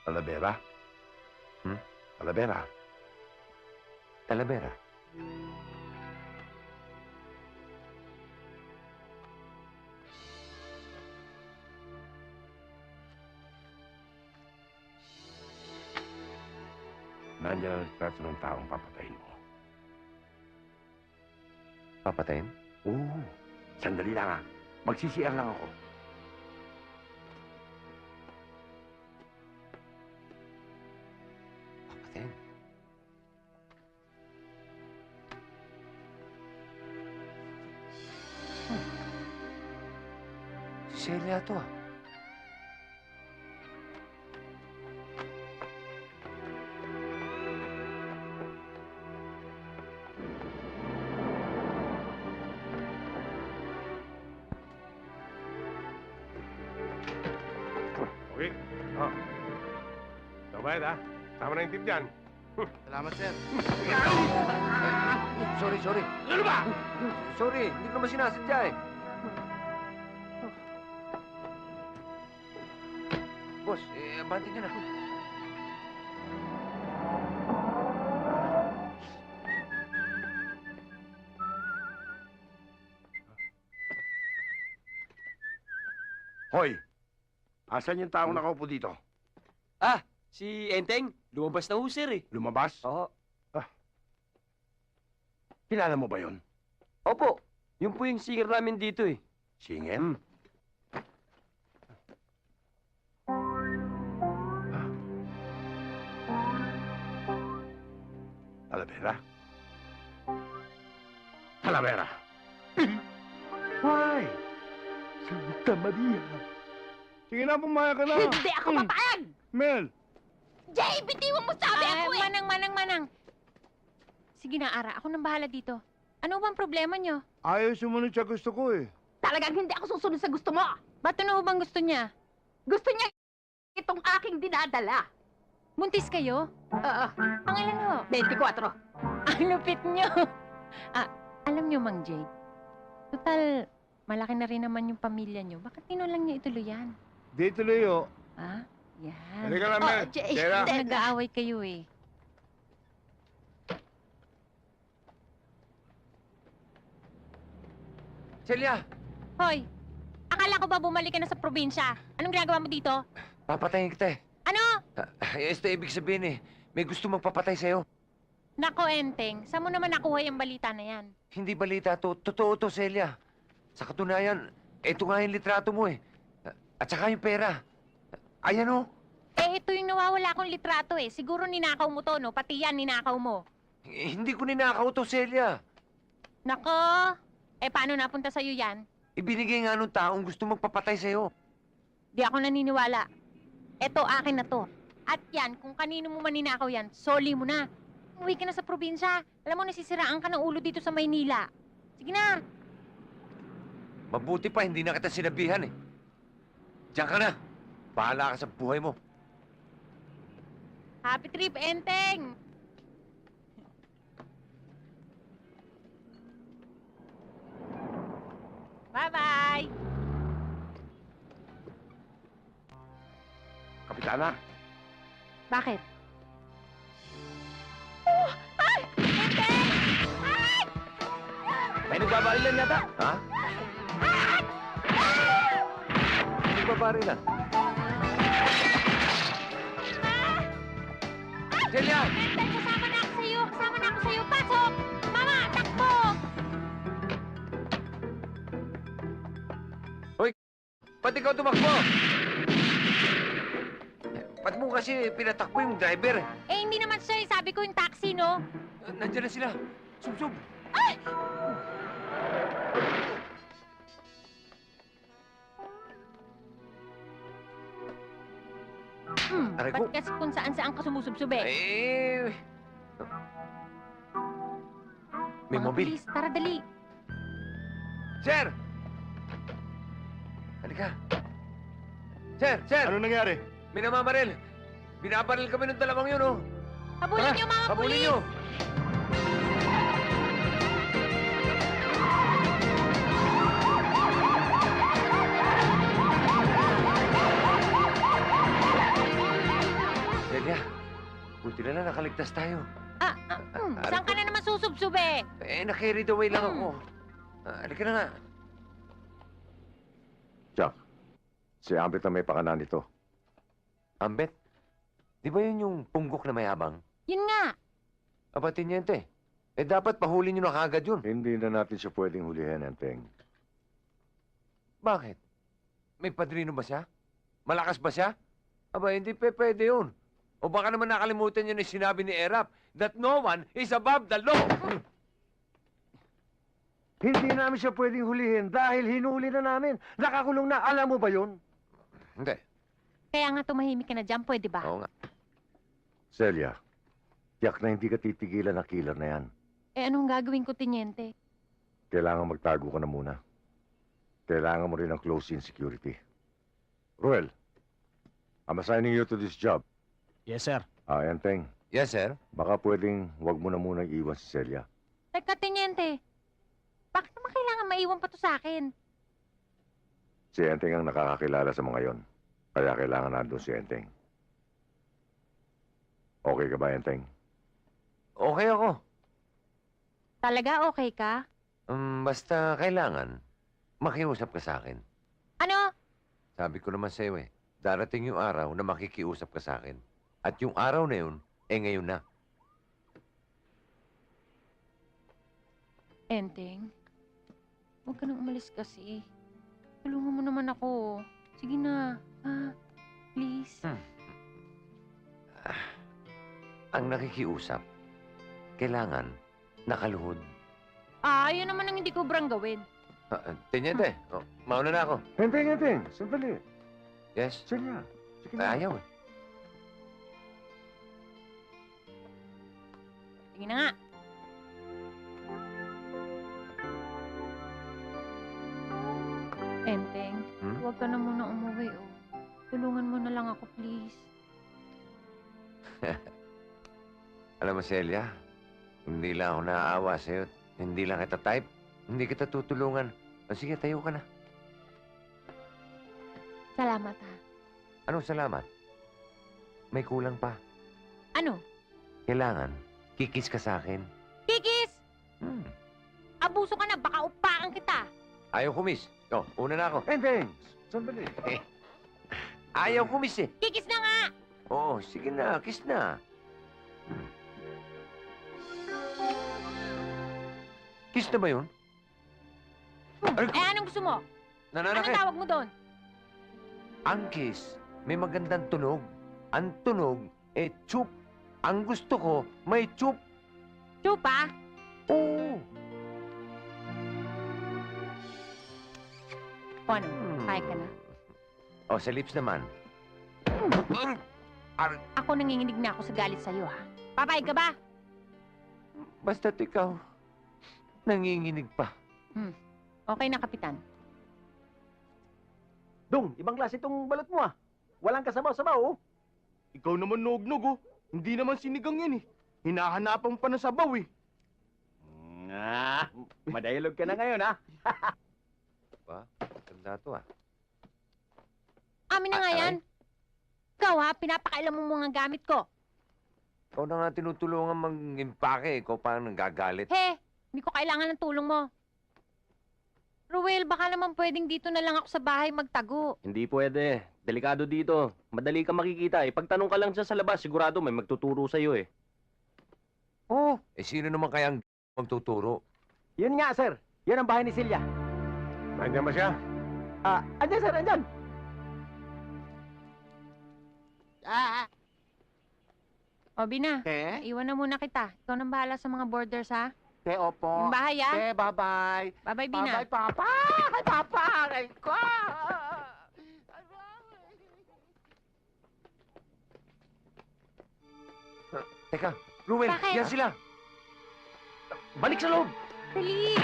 Talavera? Talavera? Talavera. Nandiyan ang litrato ng taong papatayin mo. Papatayin? Oo. Sandali lang ah. Magsisiyang lang ako. Papatayin? Si Celia to, ah. Mabayad ha. Tama na yung tip dyan. Salamat, sir. Sorry. Ano ba? Sorry, hindi ko naman sinasadya eh. Boss, abante niyo na. Hoy! Asan yung taong nakaupo dito? Ah, si Enteng. Lumabas na ho, sir eh. Lumabas? Oo. Kilala mo ba yon? Opo. Yun po yung singer namin dito eh. Singin? Talavera? Talavera! Why? Santa Maria! Sige na, pumaya ka na! Hindi ako papayag! Mel! Jay, bitiwan mo sabi ako eh! Manang. Sige na, Ara. Ako nang bahala dito. Ano bang problema nyo? Ayaw sumunod sa gusto ko eh. Talagang hindi ako susunod sa gusto mo! Ba't ano bang gusto niya? Gusto niya itong aking dinadala. Buntis kayo? Oo, Pangilan mo? 24. Ang lupit nyo. Alam nyo, Mang Jade. Total, malaki na rin naman yung pamilya nyo. Bakit tinulang nyo ituloy yan? Di tuloy oh. Ha? Yan. Halika na, Mel. Jay, Tera. hindi. Nag-aaway kayo eh. Celia, Hoy! Akala ko ba bumalik ka na sa probinsya? Anong ginagawa mo dito? papatayin kita eh. Ano? Ito ibig sabihin eh. May gusto magpapatay sa'yo. Nako, Enteng. Saan mo naman nakuha yung balita na yan? Hindi balita to. Totoo to, Celia. Sa katunayan, ito nga yung litrato mo eh. At saka yung pera. Ayan oh. Eh, ito yung nawawala kong litrato eh. Siguro ninakaw mo to, no? Pati yan, ninakaw mo. Hindi ko ninakaw to, Celia. Nako! Eh, paano napunta sa'yo yan? Ibinigay nga nung taong gusto magpapatay sa'yo. Di ako naniniwala. Eto, akin na to. At yan, kung kanino mo man ninakaw yan, soli mo na. Umuwi ka na sa probinsya. Alam mo, nasisiraan ka ng ulo dito sa Maynila. Sige na. Mabuti pa, hindi na kita sinabihan eh. Diyan ka na. Bahala ka sa buhay mo. Happy trip, Enteng! Bye-bye! Kapitana, Bakit? Oh! Ay! Enteng! Ay! May nagbabarilan yata. Ha? Hindi ba barilan? Celia! Enteng, kasama na ako sa'yo! Kasama na ako sa'yo! Pasok! Mama, takbo! Ba't ikaw tumakbo? Ba't mo kasi pinatakbo yung driver? Eh, hindi naman siya. Sabi ko yung taxi, no? Nandiyan na sila. Sub-sub. Aray ko. Ba't kasi kung saan-saan ka sumusubsub eh? Eh... May Mga mobil. pulis, tara dali. Sir! Halika. Sir! ano nangyari? May namamaril. Binabaril kami ng dalawang yun, oh. Habulin niyo, mga Habulin pulis! niyo. Celia, buti na lang nakaligtas tayo. Saan ka na naman susubsub eh? Na-carried away lang ako. Halika na nga. Jack, si Ambit na may pakanan nito. Ambet, di ba yun yung punggok na mayabang? Yun nga. Aba, Tiniente. Eh, dapat pahuli nyo na kagad yun. Hindi na natin siya pwedeng hulihin, Enteng. Bakit? May padrino ba siya? Malakas ba siya? Aba, hindi pwede yun. O baka naman nakalimutan niyo na sinabi ni Erap that no one is above the law. Hindi namin siya pwedeng hulihin dahil hinuli na namin. Nakakulong na. Alam mo ba yun? Hindi. Kaya nga tumahimik ka na dyan, pwede ba? Oo nga. Celia, tiyak na hindi ka titigilan ng killer na yan. Eh, anong gagawin ko, Tiniente? Kailangan magtago ka na muna. Kailangan mo rin ng close-in security. Ruel, I'm assigning you to this job. Yes, sir. Enteng, Yes, sir. baka pwedeng wag mo na munang iwan si Celia. Teka, Teniente. Bakit naman kailangan maiwan pa to sa akin? Si Enteng ang nakakakilala sa mga yon. Kaya kailangan nandun si Enteng. Okay ka ba, Enteng? Okay ako. Talaga okay ka? Basta kailangan makiusap ka sa akin. Ano? Sabi ko naman sa'yo eh, darating yung araw na makikiusap ka sa akin. At yung araw na yun, ngayon na. Enteng, huwag ka nang umalis kasi. Tulungan mo naman ako. Sige na, ha? Please. Ang nakikiusap, kailangan nakaluhod. Yun naman ang hindi ko brang gawin. Teniente, mauna na ako. Enteng, sandali. Yes? Celia, sige na. Ayaw eh. Sige na nga. Enteng, huwag ka na muna umuwi, oh. Tulungan mo na lang ako, please. Alam mo, Celia, hindi lang ako naaawa sa'yo. Hindi lang kita type. Hindi kita tutulungan. Sige, tayo ka na. Salamat, ha. Anong salamat? May kulang pa. Ano? Kailangan, kikis ka sa akin. Kikis! Abuso ka na, baka upakan kita. Ayaw kumis. Una na ako. Enteng, sandali. Ayaw kumis eh. Kikis na nga! Oo, sige na, kiss na. Kiss na ba yun? Anong gusto mo? Anong Nananakit. tawag mo doon? Ang kiss, may magandang tunog. Ang tunog, chup. Ang gusto ko, may chup. Chupa? Oo. O ano? Kaya ka na? Sa lips naman. Ako nanginginig na ako sa galit sa'yo, ha? Papayag ka ba? Basta't ikaw, nanginginig pa. Okay na, Kapitan. Dong, ibang klase itong balot mo ah. Walang kasabaw-sabaw oh. Ikaw naman nog-nog, oh. Hindi naman sinigang yan, eh. Hinahanapan pa na sabaw, eh. Madayalog ka na ngayon ah. Ba? Ganda to ah. Amin na nga yan. Ikaw, ha? Pinapakailan mo mga gamit ko. Ikaw na nga tinutulungan mag-impake. Ikaw pa ang nagagalit. He, hindi ko kailangan ng tulong mo. Ruel, baka naman pwedeng dito na lang ako sa bahay magtago. Hindi pwede. Delikado dito. Madali ka makikita. Pagtanong ka lang dyan sa labas, sigurado may magtuturo sa'yo eh. Oo. Sino naman kaya ang magtuturo? Yun nga sir, yun ang bahay ni Celia. Nandiyan ba siya? Andyan sir, andyan. O, Bina, iwan na muna kita. Ikaw nang bahala sa mga borders, ha? Opo. Yung bahay, ha? Bye-bye. Bye-bye, Bina. Bye-bye, Papa. Ay, Papa. Aray ko. Teka, Ruel, Bakit? yan sila. Balik sa loob! Dali!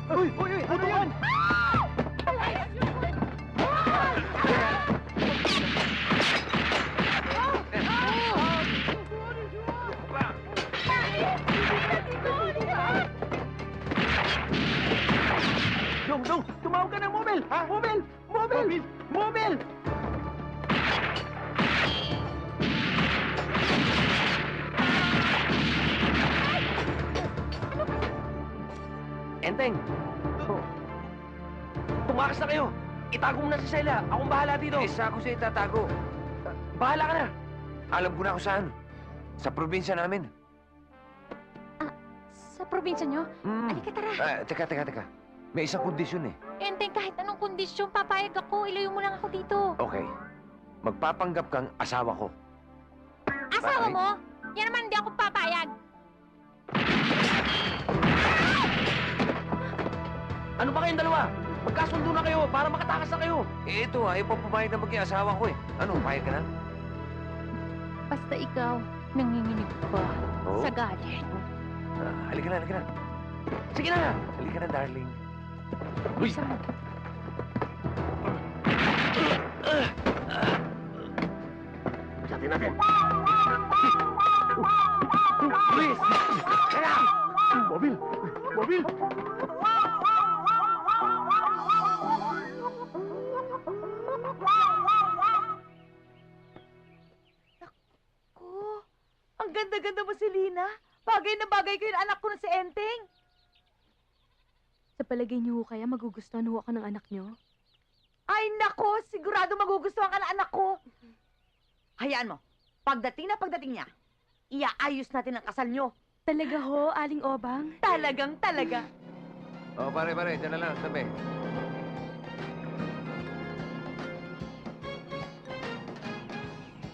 Uy, ano yan? Dong, tumawag ka ng mobile! Ha? Mobile! Enteng! Tumakas na kayo! Itago mo na si Celia! Akong bahala dito! Isa ako sa itatago. Bahala ka na! Alam ko na kung saan. Sa probinsya namin. Sa probinsya nyo? Halika, tara. Teka. May isang kondisyon eh. Enteng, kahit anong kondisyon, papayag ako. Ilayo mo lang ako dito. Okay. Magpapanggap kang asawa ko. Asawa Bakit? mo? Yan naman hindi ako papayag. Ano ba kayong dalawa? Magkasundo na kayo para makatakas na kayo! Ito ipapabayag na maging asawa ko eh. Ano, payag ka na? Basta ikaw, nanginginig pa Oo. sa galit. Halika na. Sige na! Halika na, darling. Uy! Isa mo. Sabi Tingnan natin. Luis! Kaya! Mobil! Mobil! Ko, ang ganda-ganda mo, Selena. Bagay na bagay ko yung anak ko na si Enteng. Sa palagay niyo ho kaya magugustuhan ho ako ng anak niyo? Ay, nako, sigurado magugustuhan ka ng anak ko. Hayaan mo, pagdating niya, iaayos natin ang kasal nyo. Talaga ho, Aling Obang? Talagang talaga. Oh, pare, dyan na lang, tabi.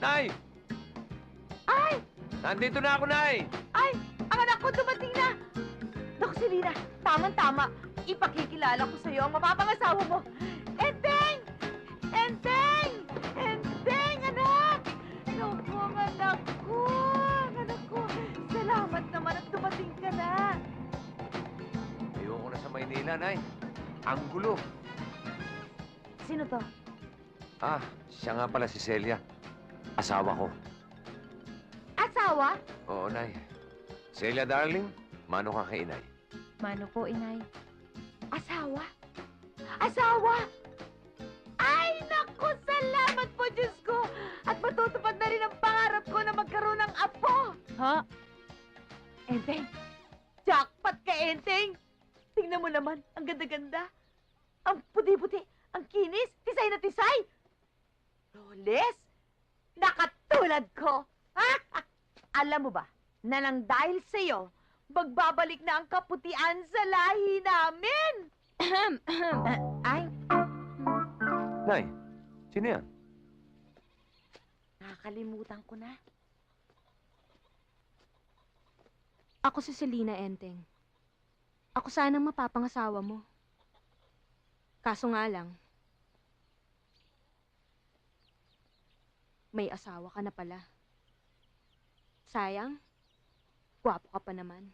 Nay! Ay! Nandito na ako, Nay! Ay, ang anak ko dumating na. Naku, Selena, tamang-tama. Ipakikilala ko sa'yo ang mapapangasawa mo. Enteng! Enteng! Enteng, anak! Naku, ang anak ko! Ang anak ko! Salamat naman at dumating ka na. Ayoko na sa Maynila, Nay. Ang gulo. Sino to? Ah, siya nga pala si Celia. Asawa ko. Asawa? Oo, Nay. Celia, darling, mano ka kay Inay. Mano po, inay. Asawa? Asawa? Ay, naku! Salamat po, Diyos ko! At matutupad na rin ang pangarap ko na magkaroon ng apo! Ha? Enteng! Jackpot ka, Enteng! Tingnan mo naman, ang ganda-ganda. Ang puti-puti, ang kinis, tisay na tisay. Roles, nakatulad ko. Alam mo ba, na nang dahil sa'yo, magbabalik na ang kaputian sa lahi namin. Ay, Nay, sino yan? nakakalimutan ko na. Ako si Selena Enteng. Ako sanang mapapangasawa mo. Kaso nga lang, may asawa ka na pala. Sayang, gwapo ka pa naman.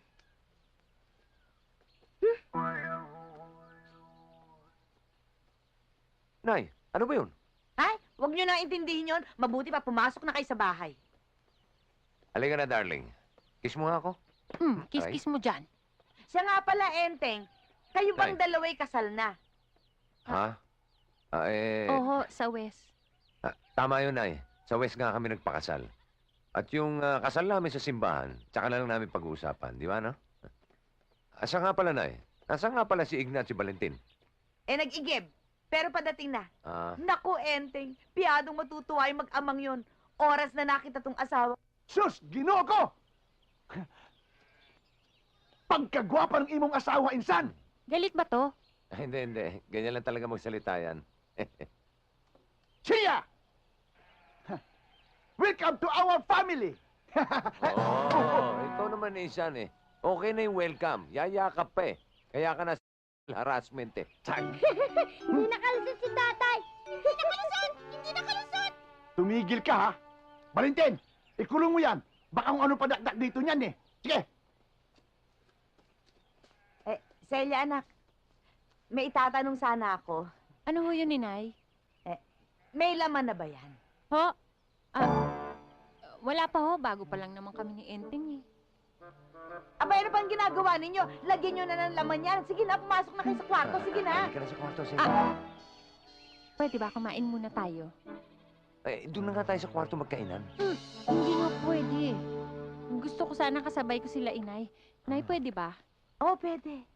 Nay, ano ba yun? Ay, huwag niyo na intindihin yon. Mabuti pa pumasok na kayo sa bahay. Halika na, darling. Kiss mo nga ako. Kiss-kiss mo dyan. Siya nga pala, Enteng. Kayo bang Nay. dalawa'y kasal na? Ha? Oho, sa West. Tama yun, Nay. Sa West nga kami nagpakasal. At yung kasal namin sa simbahan, tsaka na lang namin pag-uusapan, di ba, no? Asa nga pala, Nay? Nasa nga pala si Igna at si Valentin? Nag-igib. Pero padating na. Ah, Naku, Enteng. Piyadong matutuwa yung mag-amang yun. Oras na nakita tong asawa. Sus! Ginoo ko! Pagkagwapa ng imong asawa, insan! Galit ba to? hindi. Ganyan lang talaga magsalita yan. Siya! Welcome to our family! Oo, ikaw naman Isan eh. Okay na yung welcome. Yayakap pa eh. Kaya ka na harassment eh. Hindi nakalusot si tatay! Hindi nakalusot! Hindi nakalusot! Tumigil ka, ha? Valentin, ikulong mo yan. Baka kung ano padakdak dito niyan, eh. Sige! Celia, anak. May itatanong sana ako. Ano ho yun, inay? May laman na ba yan? Ho? Wala pa ho. Bago pa lang naman kami ni Enteng eh. Aba, ano pang ginagawa ninyo? Lagyan nyo na ng laman yan. Sige na, pumasok na kayo sa kwarto. Sige na. Halika na sa kwarto, Celia. Pwede ba kumain muna tayo? Doon na nga tayo sa kwarto magkainan. Hindi nga pwede. Gusto ko sana kasabay ko sila, inay. Inay, pwede ba? Oo, pwede.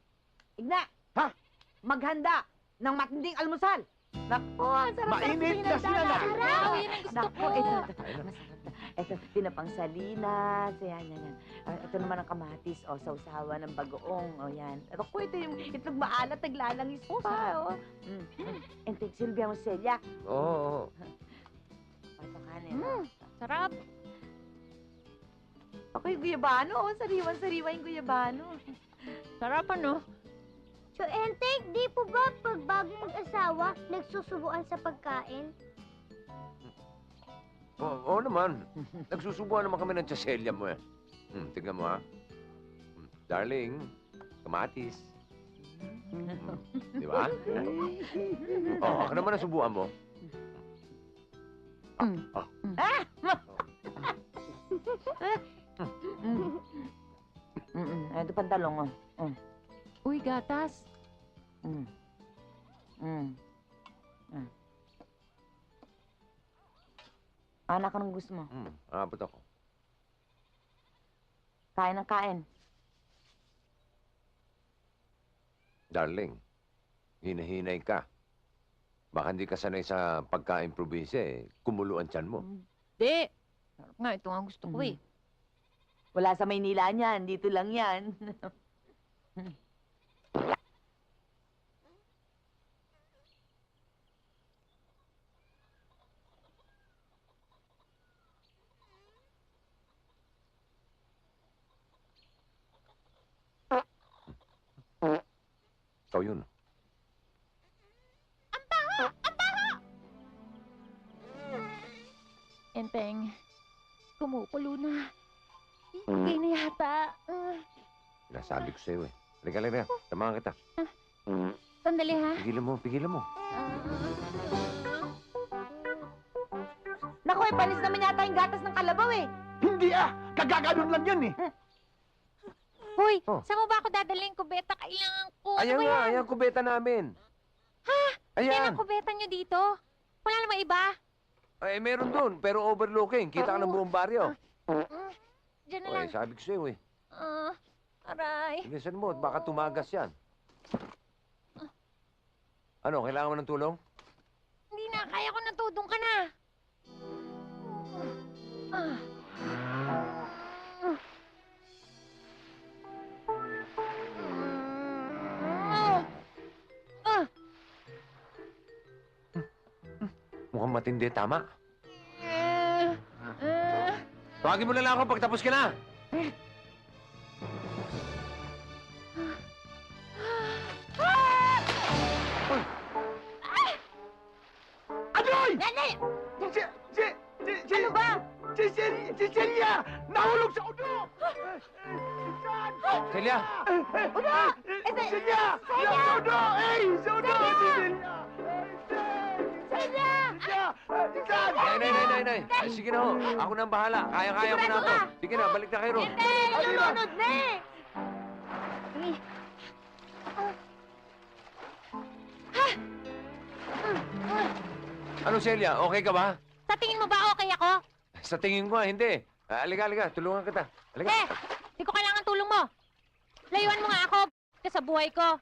Igna! Ha? Maghanda ng matinding almusal. Naku, ang sarap-sarap Mainit na sinala. Wow, yan ang gusto Naku, ko. ito. Masarap na. Ito, pinapang salinas. Yan. Ito naman ang kamatis. O, sausawa ng bagoong. O, yan. Naku, ito yung itlog maalat, naglalangis pa. O. Enteng, Silvia mo, Celia. Oo. Ito kanin. Sarap. Ako yung guyabano. O, sariwan-sariwa yung guyabano. Sarap ano? So, Enteng, di po ba pag bago mag-asawa, nagsusubuan sa pagkain? Oo naman. Nagsusubuan naman kami ng tsaselya mo eh. Tingnan mo ha. Darling, kamatis. Di ba? Ako naman ang subuan mo. Ito pantalong, oh. Uy, gatas. Anak, anong gusto mo? Abot ako. Kain ng kain. Darling, hinahinay ka. Baka hindi ka sanay sa pagkain probinsya eh. Kumulo ang tiyan mo. Di. Sarap nga, ito nga gusto ko eh. Wala sa Maynila niyan. Dito lang yan. Ikaw yun. Enteng, kumukulo na. Hindi na yata. Nasabi ko sa'yo eh. Halika, halika. Samahan kita. Sandali ha. Pigilan mo. Naku, panis naman yata yung gatas ng kalabaw eh. Hindi kagaganon lang yan eh. Hoy, Oh. saan mo ba ako dadalhin? Kubeta, kailangan ko. Ayan Ano ba nga, yan? ayan kubeta namin. Ha? Yan Ayan. ang kubeta nyo dito? Wala namang iba? Eh, meron doon, pero overlooking. Kita ka ng buong baryo. Diyan na lang. Sabi ko sa'yo eh. Aray. Bilisan mo, baka tumagas yan. Ano, kailangan mo ng tulong? Hindi na, kaya ko na to. Doon ka na. Mukhang matindi, tama? Tawagin mo na lang ako pag tapos ka na. Adoy! Dali! Ano ba? Si Celia! Nahulog sa udo! Celia! Udo! Celia! Sa udo! Sa udo! Si Celia! Nay. Sige na ho. Ako na ang bahala. Kaya-kaya ko na ako. Sige na, balik na kayo ron. Lunod na eh! Ano, Celia? Okay ka ba? Sa tingin mo ba okay ako? Sa tingin ko, hindi. Halika. Tulungan kita. Halika. Di ko kailangan tulong mo. Layuan mo nga ako ka sa buhay ko.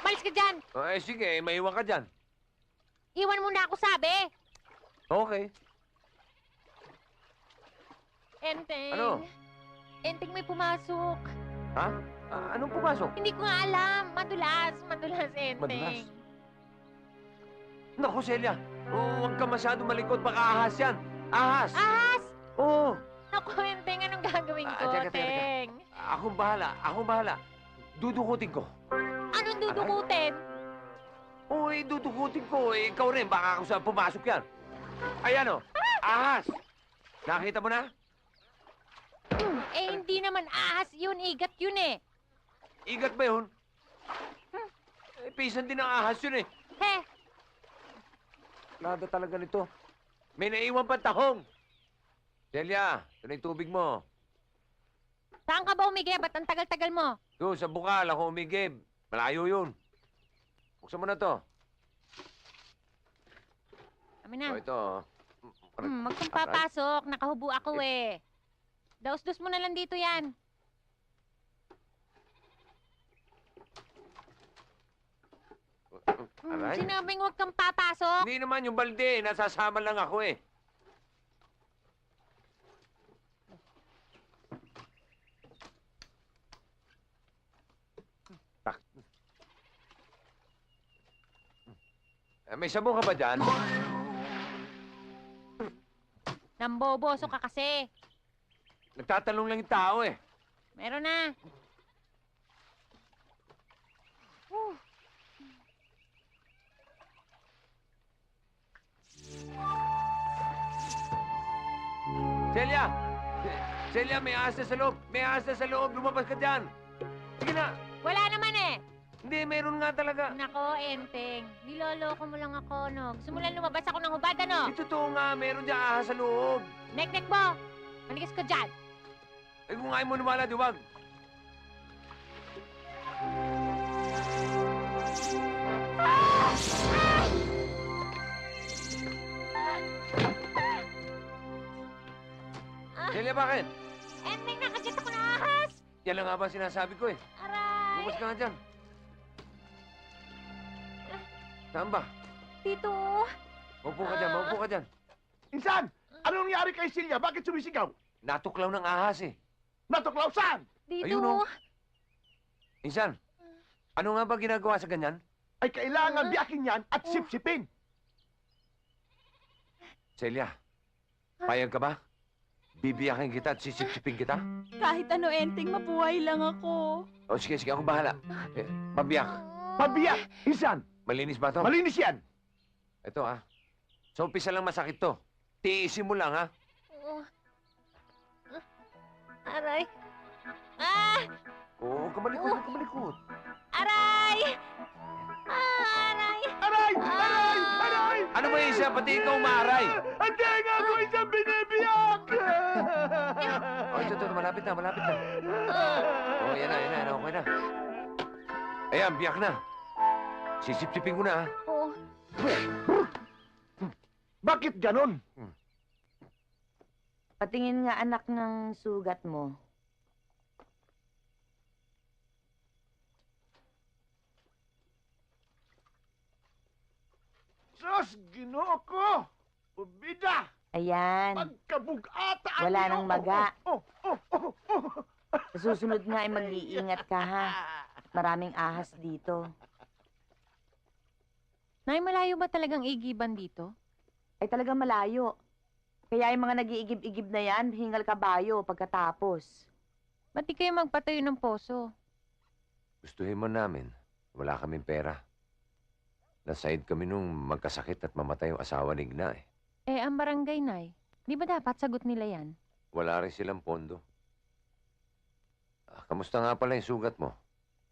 Malis ka dyan. Sige, maiwan ka dyan. Iwan mo na ako sabi. Okay. Enteng. Ano? Enteng, may pumasok. Ha? Anong pumasok? Hindi ko nga alam. Madulas, Enteng. Madulas? Naku, Celia. Huwag ka masyado malikot. Baka ahas yan. Ahas! Ahas! Oo. Naku, Enteng, anong gagawin ko, Teka. Teng? Akong bahala. Dudukutin ko. Anong dudukutin? Dudukutin ko. Ikaw rin. Baka ako sa pumasok yan. Ayan o. Ahas! Nakita mo na? Hindi naman ahas yun. Igat yun eh. Igat ba yun? Pisan din ang ahas yun eh. He, Lada talaga nito. May naiwan pa tahong. Celia, ito na yung tubig mo. saan ka ba umigay? Ba't ang tagal-tagal mo? Doon, sa bukal, ako umigib. Malayo yun. Buksan mo na to. Kami na. Ito. Huwag kang papasok. Nakahubo ako eh. Daos-dos mo na lang dito yan. Aray. Sinabing huwag kang papasok. Hindi naman yung balde. Nasasama lang ako eh. May sabong ka ba dyan? Namboboso ka kasi. Nagtatanong lang yung tao eh. Meron na. Celia! Celia, may ahas na sa loob. May ahas na sa loob. Lumabas ka dyan. Sige na. Wala naman eh. Hindi, meron nga talaga. Nako, Enteng. Niloloko mo lang ako, no? Gusto mo lang lumabas ako ng hubad, ano? Totoo nga, meron dyan ahas sa loob. Nek-nek mo. Maligas ka dyan. Eh kung ayaw mo lumala, duwag. Celia, bakit? Enteng, nakagat ako ng ahas. Yan lang nga ba sinasabi ko eh. Aray! Bumas ka nga dyan. Saan ba? Dito. Maupo ka dyan, maupo ka dyan. Insan! Ano nangyari kay Silya? Bakit sumisigaw? Natuklaw ng ahas eh. Natuklaw saan? Dito. Ayun, oh. Insan, ano nga ba ginagawa sa ganyan? Ay kailangan biyakin yan at sipsipin. Celia, payag ka ba? Bibiyakin kita at sisipsipin kita? Kahit ano, Enteng, mabuhay lang ako. O sige, sige, ako bahala. Pabiyak. Pabiyak! Insan! Malinis ba to? Malinis yan! Ito ah. Sa umpisa lang masakit to. Tiisin mo lang ha. Aray. Ah! Oo, kamalikot, kamalikot. Aray! Aray! Aray! Aray! Aray! Ano ba isa? Pati ikaw maaray. Ang tenga ko isang binibiyak! O, ito, malapit na, malapit na. O, yan na, okay na. Ayan, biyak na. Sisip-sipin ko na ha. Oh. Bakit ganon? Patingin nga anak ng sugat mo. Sus! Ginoo ko! Ubida! Ayan. Magkabugata! Wala nang maga. Oh! Sa susunod nga ay mag-iingat ka ha. Maraming ahas dito. Nay, malayo ba talagang igiban dito? Ay talagang malayo. Kaya yung mga nag-iigib-igib na yan, hingal kabayo pagkatapos. Ba't di kayo magpatayo ng poso? Gustuhin mo namin. Wala kaming pera. Nasaid kami nung magkasakit at mamatay yung asawa ni Igna eh. Eh, ang barangay, Nay. Di ba dapat sagot nila yan? Wala rin silang pondo. Kamusta nga pala yung sugat mo?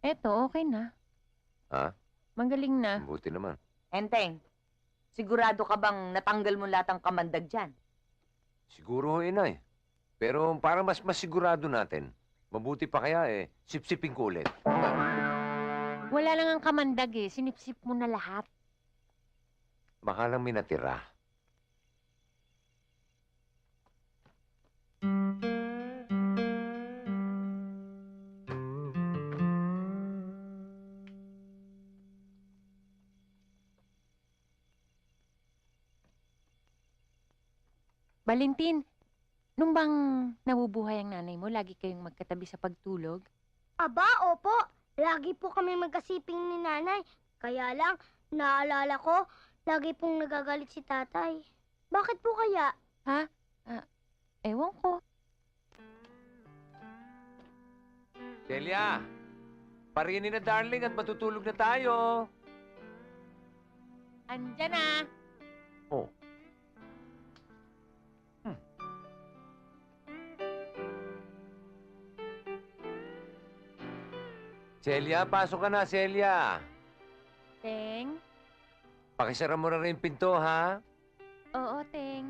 Eto, okay na. Ha? Magaling na. Buti naman. Enteng, sigurado ka bang natanggal mo lahat ng kamandag dyan? Siguro ho, inay. Pero para mas sigurado natin, mabuti pa kaya eh, sipsipin ko ulit. Wala lang ang kamandag eh. Sinipsip mo na lahat. Baka lang may natira. Valentin, nung bang nabubuhay ang nanay mo, lagi kayong magkatabi sa pagtulog? Aba, opo. Lagi po kami magkasiping ni nanay. Kaya lang, naalala ko, lagi pong nagagalit si tatay. Bakit po kaya? Ha? Ewan ko. Celia, parinin na darling at matutulog na tayo. Andyan na. Oh. Celia, pasok ka na, Celia. Teng? Pakisara mo na rin yung pinto, ha? Oo, Teng.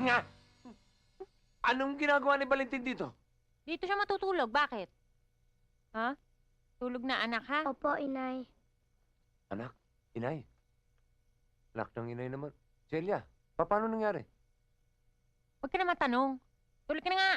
Nga! Anong ginagawa ni Valentin dito? Dito siya matutulog. Bakit? Ha? Tulog na anak, ha? Opo, inay. Anak, inay. Anak ng inay naman. Celia, paano nangyari? Huwag ka na matanong. Tulog ka na nga.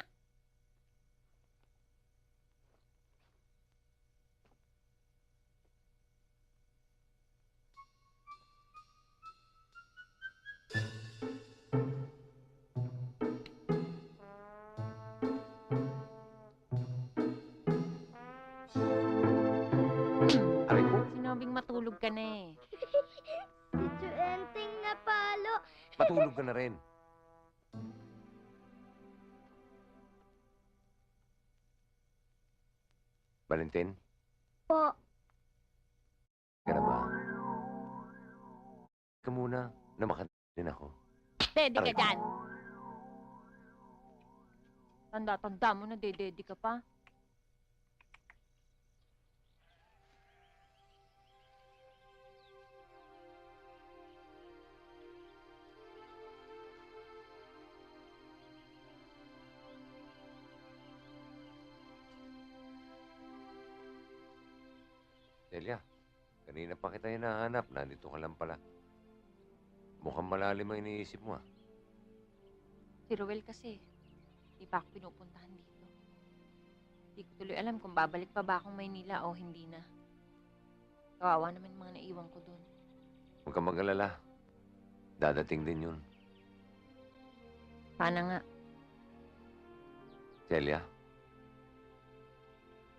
Aray ko, Sinabing matulog ka na eh. Si Chuenteng na palo. matulog ka na rin. Valentin, Po, ka na ba? Ka muna na Din ako. Dede ka Aray. dyan. Tanda-tanda mo na, dede ka pa. Celia, kanina pa kita hinahanap. Nandito ka lang pala. Mukhang malalim ang iniisip mo, ah. Si Ruel kasi, di pa ako pinupuntahan dito. Di ko tuloy alam kung babalik pa ba akong Maynila o hindi na. Kawawa naman yung mga naiwan ko doon. Huwag kang mag-alala. Dadating din yun. Sana nga. Celia,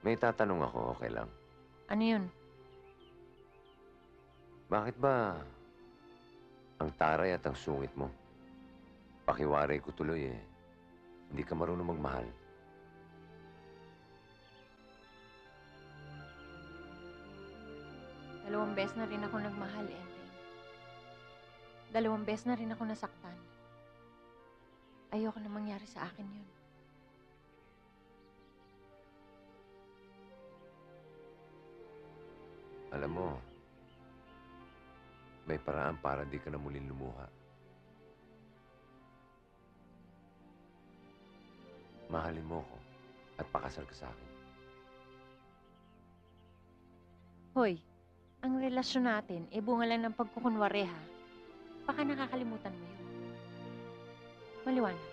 may tatanong ako, okay lang? Ano yun? Bakit ba ang taray at ang sungit mo? Pakiwaray ko tuloy eh. Hindi ka marunong magmahal. Dalawang beses na rin ako nagmahal, Enteng. Dalawang beses na rin ako nasaktan. Ayoko na mangyari sa akin yun. Alam mo, may paraan para di ka na muling lumuha. Mahalin mo ko at pakasal ka sa akin. Hoy, ang relasyon natin, bunga lang ng pagkukunwari, ha? Baka nakakalimutan mo yun. Maliwanag.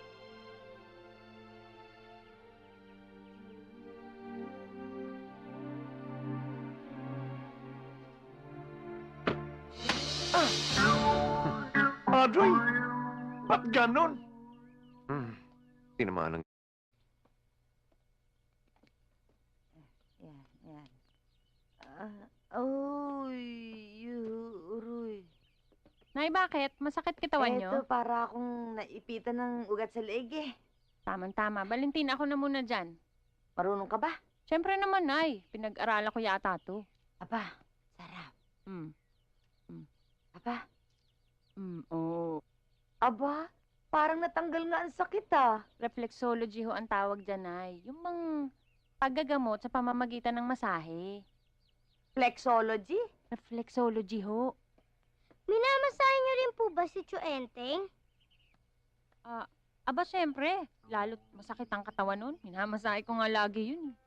Audrey! Ba't ganon? Tinamaan ng... Yan, yan. Uy, Ruy. Nay, bakit? Masakit kitawan nyo? Eto, para akong naipitan ng ugat sa leeg eh. Tama-tama. Valentina, ako na muna dyan. Marunong ka ba? Siyempre naman, Nay. Pinag-aralan ko yata to. Aba, sarap. Aba, Oo. aba, parang natanggal nga ang sakit ah. Reflexology ho ang tawag dyan, Nay. Yung bang paggagamot sa pamamagitan ng masahe. Flexology? Reflexology ho. Minamasahe niyo rin po ba si Tio Enteng? Aba, siyempre. Lalo't masakit ang katawan nun. Minamasahe ko nga lagi yun.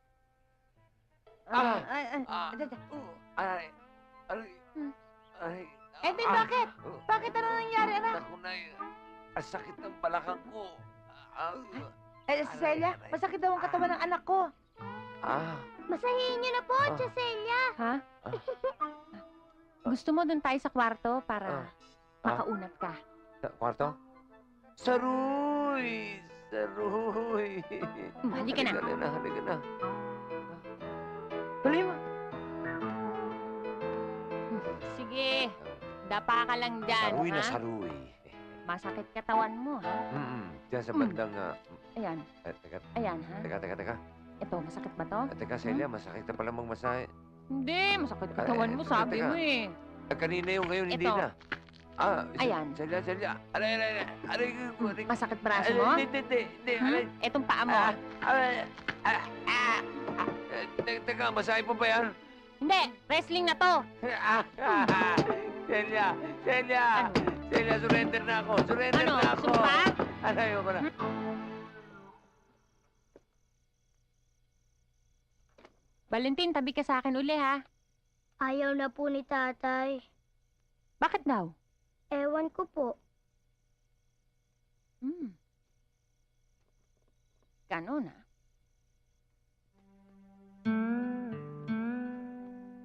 Enteng, bakit? Bakit ano nangyari, anak? Naku, Nay. Ang sakit ng balakang ko. Celia, masakit daw ang katawan ng anak ko. Masahihin niyo na po, Tio Celia. Ha? Gusto mo dun tayo sa kwarto para makaunat ka? Sa kwarto? Saruy! Saruy! Halika na. Halika na. Tuloy mo. Sige. Dapa ka lang dyan, Saruy na ha? saruy. Masakit katawan mo, ha? Diyan sa bandang... Ayan. Teka, Ayan, ha? teka. Ito, masakit ba to? Teka, Celia, masakit na pala magmasahe. Hindi, masakit katawan mo, sabi teka. mo eh. Kanina yung ngayon, hindi Ito. na. Ayan. Celia. Aray ko. Masakit braso mo? Hindi. Etong paa mo. Teka, masahe pa ba yan? Hindi, wrestling na to. Celia! Ano? Celia, surrender na ako. Surrender Ano, na ako. sumpa? Ayoko na. Valentin, tabi ka sa akin uli, ha? Ayaw na po ni tatay. Bakit daw? Ewan ko po. Ganon, ha?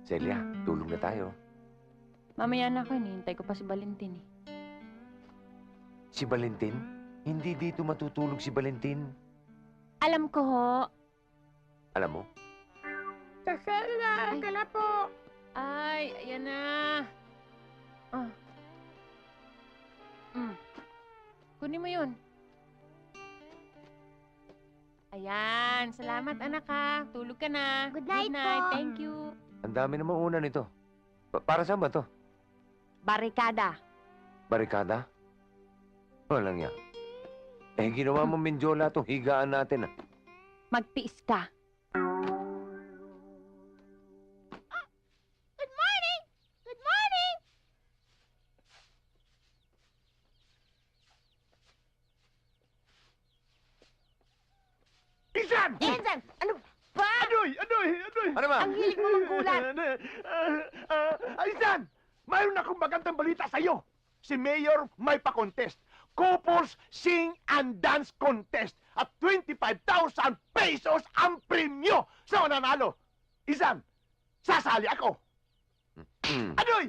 Celia, tulog na tayo. Mamaya na ako, hinihintay ko pa si Valentin, eh. Si Valentin? Hindi dito matutulog si Valentin. Alam ko, ho. Alam mo? Tio Celia, ito na po. Ay, ayan na. Kunin mo yun. Ayan, salamat anak ha. Tulog ka na. Good night po. Thank you. Ang dami namang una nito. Para saan ba to? Barikada. Barikada? Walang yan. Eh, ginawa mo Menjola itong higaan natin, ah. Magtiis ka. Good morning! Good morning! Isan! Ensan, ano ba? Adoy! Ano ba? Ang hilig mo manggulat. Isan! Mayroon akong magandang balita sa'yo. Si Mayor may pa-contest. Couples Sing and Dance Contest. At 25,000 pesos ang premyo sa mananalo. Isan, sasali ako. Adoy!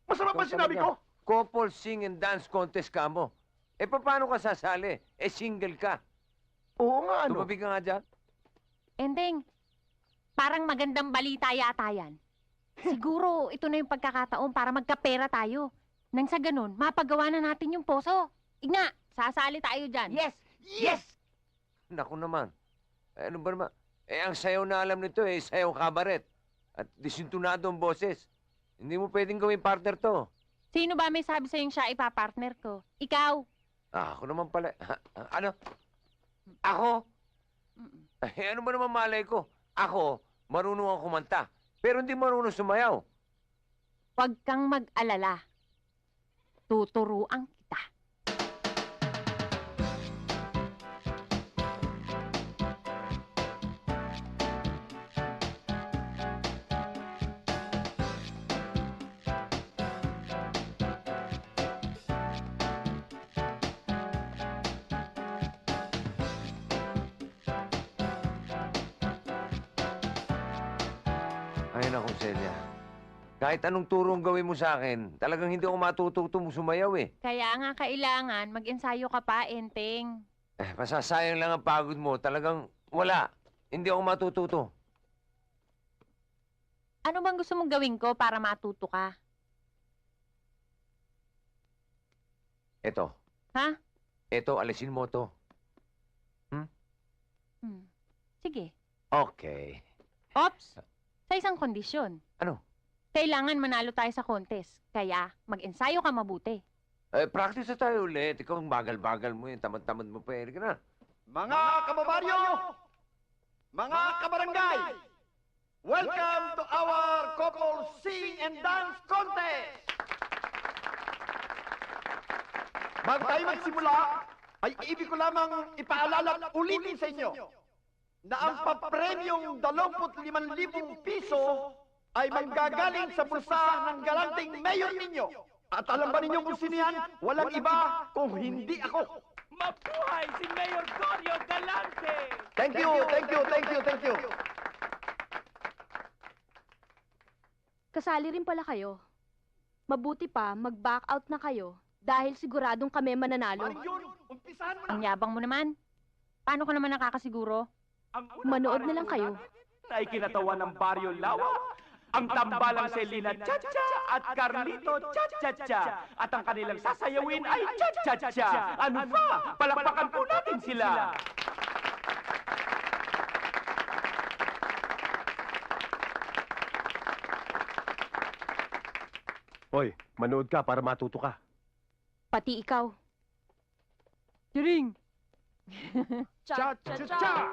Masama ba Ikaw sinabi talaga. ko? Couple sing and dance contest ka mo. Eh, paano ka sasali? Eh, single ka. Oo nga, ano? Tumabi ka nga dyan. Ending, parang magandang balita yata yan. Siguro ito na yung pagkakataon para magkapera tayo. Nang sa ganun, mapagawa na natin yung poso. Igna, sasali tayo dyan. Yes! Yes! Naku naman. Eh, ano ba naman? Eh, ang sayaw na alam nito eh, sayaw kabaret. At disintunado ang boses. Hindi mo pwedeng gawing partner to. Sino ba may sabi sa'yong siya ipapartner ko? Ikaw? Ah, ako naman pala. Ano? Ako? Mm-mm. Eh, ano ba naman malay ko? Ako, marunong ang kumanta. Pero hindi marunong sumayaw. Huwag kang mag-alala. Tuturuan kita. Ay, naku, Celia. Kahit anong turong gawin mo sa akin, talagang hindi ako matututong sumayaw eh. Kaya nga kailangan mag-ensayo ka pa, Enteng. Eh, masasayang lang ang pagod mo. Talagang wala. Hindi ako matututo. Ano bang gusto mong gawin ko para matuto ka? Eto. Ha? Eto, alisin mo to. Sige. Okay. Ops! Sa isang kondisyon. Ano? Kailangan manalo tayo sa contest. Kaya mag-ensayo ka mabuti. Eh, practice na tayo ulit. Ikaw ang bagal-bagal mo yun. Tamad-tamad mo pa. Ka na. Mga kababaryo, mga kabarangay, welcome to our couple sing and dance contest! Bago tayo magsimula, ay ibig ko lamang ipaalala at ulitin sa inyo na ang papremyong 25,000 piso ay manggagaling sa bulsa ng galanting mayor ninyo. At alam ba ninyo kung sino yan? Walang iba kung hindi ako. Mabuhay si Mayor Gorio Galante! Thank you. Kasali rin pala kayo. Mabuti pa, mag-back out na kayo dahil siguradong kami mananalo. Maring yun, umpisahan mo na. Ang yabang mo naman. Paano ka naman nakakasiguro? Manood na lang kayo. Na ikinatawan ng Baryo Lawa, ang tambalang Selena Chacha at Carlito Chacha at ang kanilang sasayawin ay Chacha. Ano pa? Palakpakan po natin sila. Hoy, manood ka para matuto ka. Pati ikaw. Tiring! Cha-cha-cha!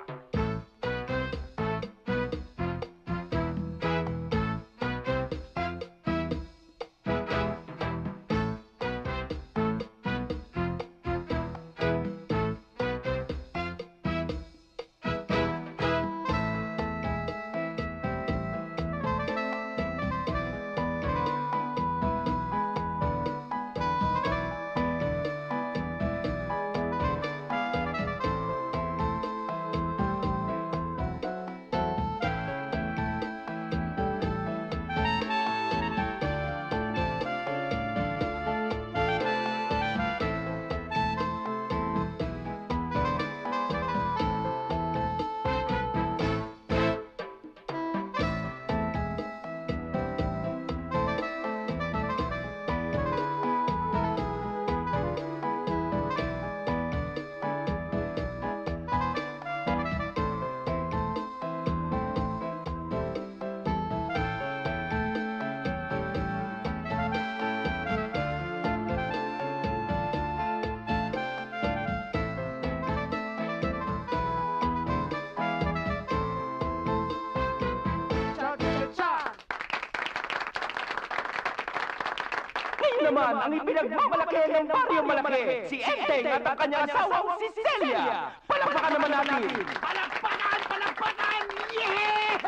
naman ang ipinagmamalaki ng Baryo Malaki, si Enteng at ang kanyang asawang si Celia. Palakpakan naman natin. Palakpakan! Palakpakan! Yeah!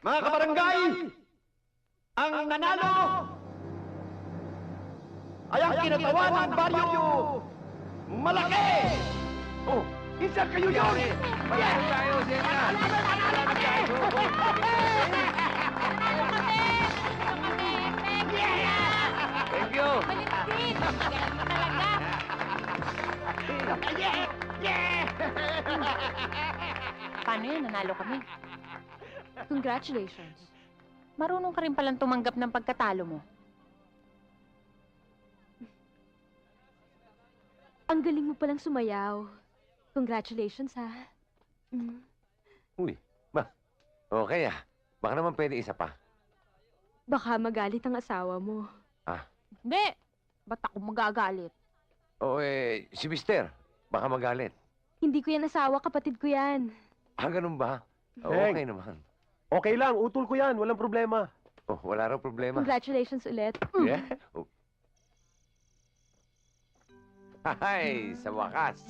Mga kabarangay, ang nanalo ay ang kinatawan ng Baryo Malaki! Oh, isa kayo yun! Panalo tayo, Celia! Thank you! Malintin! Galing mo talaga. Paano yan? Nanalo kami. Congratulations. Marunong ka rin palang tumanggap ng pagkatalo mo. Ang galing mo palang sumayaw. Congratulations, ha? Mm. Uy, okay ah. Baka naman pwede isa pa. Baka magalit ang asawa mo. Hindi. Ba't ako magagalit? O si Mister, baka magalit. Hindi ko yan asawa, kapatid ko yan. Ganun ba? Heng. Okay naman. Okay lang, utol ko yan. Walang problema. Oh, wala raw problema. Congratulations ulit. Yeah? Oh. Ay, sa wakas.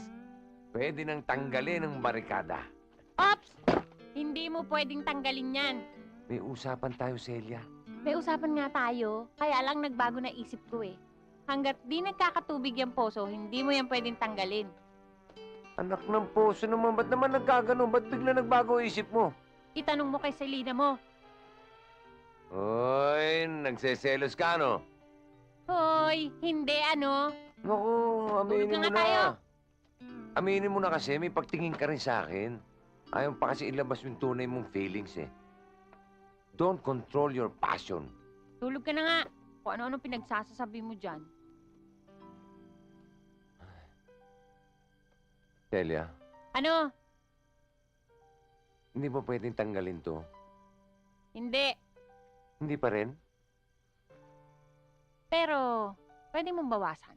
Pwede nang tanggalin ang barikada. Ops! Hindi mo pwedeng tanggalin yan. May usapan tayo, Celia. May usapan nga tayo, kaya lang nagbago na isip ko eh. Hanggat di nagkakatubig yung poso, hindi mo yan pwedeng tanggalin. Anak ng poso naman, ba't naman nagkaganon? Ba't bigla nagbago ang isip mo? Itanong mo kay Selena mo. Hoy, nagseselos ka, no? Hoy, hindi ano. Naku, aminin Tulog mo na nga na. tayo. Aminin mo na kasi, may pagtingin ka rin sa akin. Ayaw pa kasi ilabas yung tunay mong feelings eh. Don't control your passion. Tulog ka na nga. Kung ano-ano pinagsasasabi mo dyan. Celia, Ano? hindi mo pwedeng tanggalin to. Hindi. Hindi pa rin? Pero, pwede mong bawasan.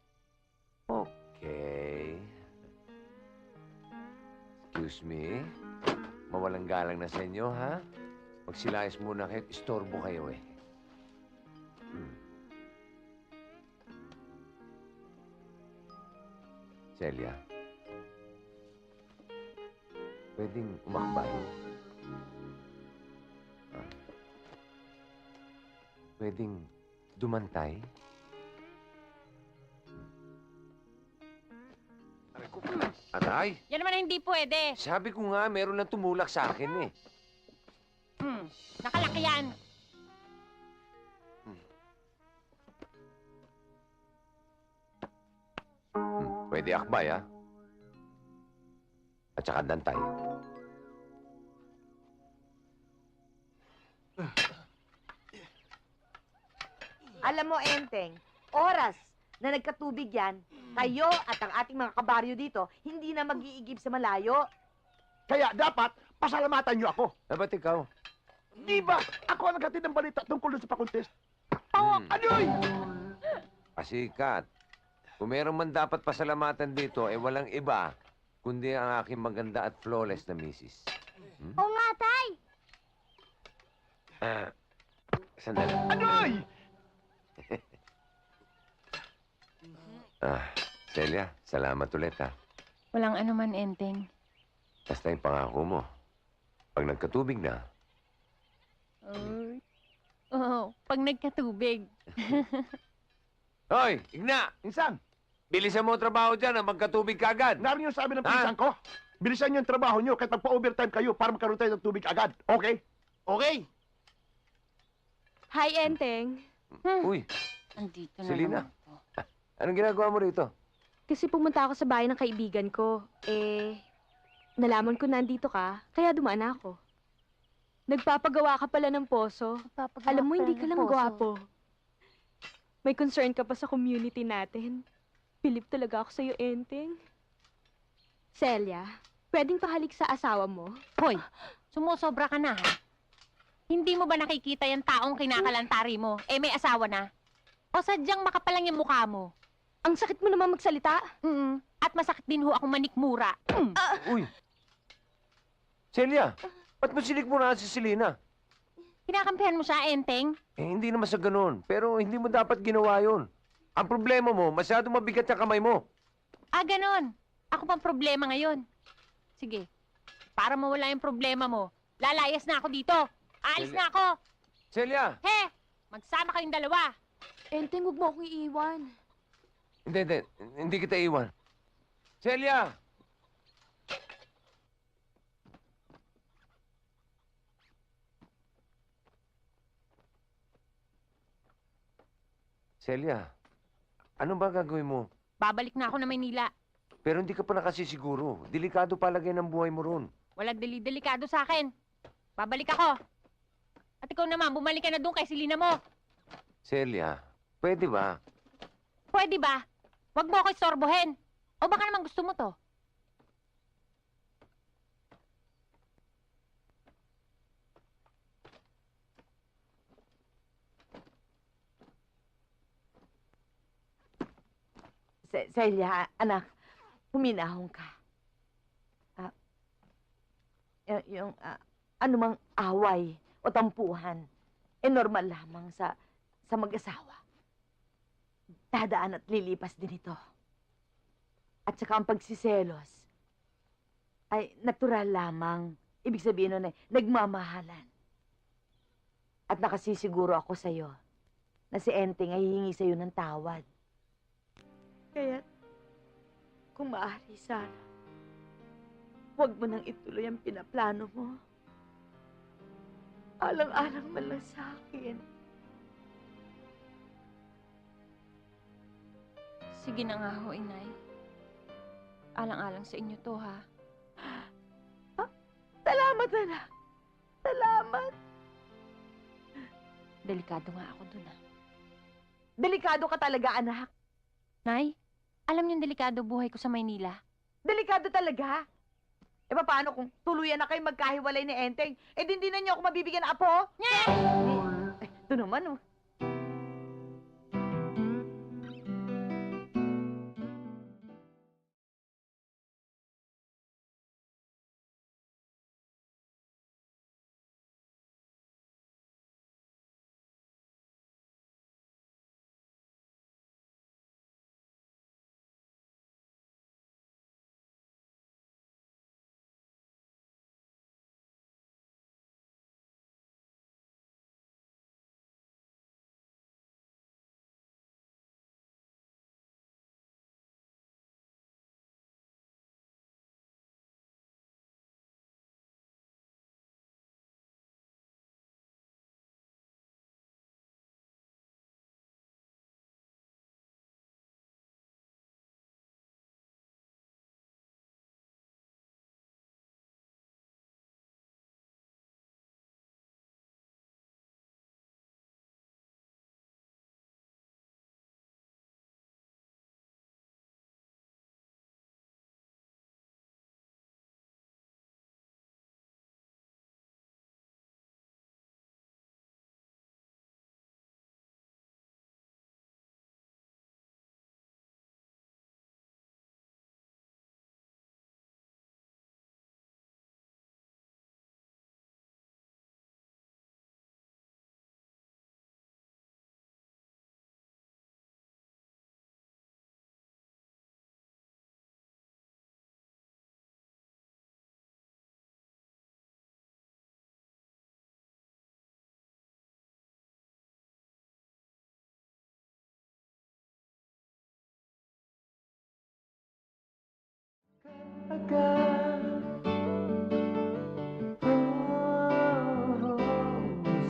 Okay. Excuse me. Mawalang galang na sa inyo, ha? Magsilayas muna kayo. Istorbo kayo, eh. Celia. Pwedeng umakbay. Pwedeng dumantay. Aray! Yan naman hindi pwede. Sabi ko nga, meron lang tumulak sa akin eh. Nakalaki yan. Pwede akbay, ha? At saka dantay. Alam mo, Enteng, oras na nagkatubig yan, kayo at ang ating mga kabaryo dito, hindi na mag-iigib sa malayo. Kaya dapat, pasalamatan niyo ako. Ba't ikaw? Di ba? Ako ang naghatid ng balita tungkol sa pa-contest. Hmm. Anoy! Pasikat. Kung meron man dapat pasalamatan dito, eh walang iba, kundi ang aking maganda at flawless na misis. Oo nga, Tay. Sandali. Anoy! Celia, salamat ulit, ha? Walang anuman, Enteng. Basta yung pangako mo. Pag nagkatubig na, Oo, pag nagkatubig. Hoy, Igna! Insan, Bilisan mo ang trabaho dyan, ang magkatubig ka agad. narinig yung sabi ng pinsan ko. Bilisan niyo yung trabaho niyo kahit magpa-overtime kayo para magkaroon tayo ng tubig agad. Okay? Okay? Hi, Enteng. Uy, Andito na Selena. naman to. anong ginagawa mo rito? Kasi pumunta ako sa bahay ng kaibigan ko. Nalaman ko nandito ka, kaya dumaan ako. Nagpapagawa ka pala ng poso. Alam mo, hindi ka lang gwapo. May concern ka pa sa community natin. Bilib talaga ako sa'yo, Enteng. Celia, pwedeng pahalik sa asawa mo? Hoy, sumusobra ka na, ha? Hindi mo ba nakikita yung taong kinakalantari mo? May asawa na? O sadyang makapalang yung mukha mo? Ang sakit mo naman magsalita. At masakit din ho akong manikmura. Uy! Celia, ba't mo sinikmura si Selena? Kinakampihan mo siya, Enteng? Hindi naman sa ganun. Pero hindi mo dapat ginawa yun. Ang problema mo, masyado mabigat ang kamay mo. Ganon. Ako pang problema ngayon. Sige, para mawala yung problema mo, lalayas na ako dito. Aalis na ako. Celia! He! Magsama kayong dalawa. Enteng, huwag mo akong iiwan. Hindi kita iwan. Celia! Celia, ano ba gagawin mo? Babalik na ako na Maynila. Pero hindi ka pa nakasisiguro. Delikado palagay ng buhay mo ron. Walang delikado sa akin. Babalik ako. At ikaw naman, bumalik ka na doon kay Selena mo. Celia, pwede ba? Pwede ba? Huwag mo ako istorbohin. O baka naman gusto mo to. Celia, anak, huminahon ka. Anumang away o tampuhan, normal lamang sa mag-asawa. Dadaan at lilipas din ito. At saka ang pagsiselos ay natural lamang. Ibig sabihin nun nagmamahalan. At nakasisiguro ako sa'yo na si Enteng ay hihingi sa'yo ng tawad. Kaya, kung maaari sana, huwag mo nang ituloy ang pinaplano mo. Alang-alang man lang sa akin. Sige na nga ho, Inay. Alang-alang sa inyo to, ha? Salamat, anak. Salamat. Delikado nga ako dun, ha? Delikado ka talaga, anak. Nay, alam niyong delikado buhay ko sa Maynila? Delikado talaga. Paano kung tuluyan na kayo magkahiwalay ni Enteng? Hindi na niyo ako mabibigyan ng apo? Ito naman, oh.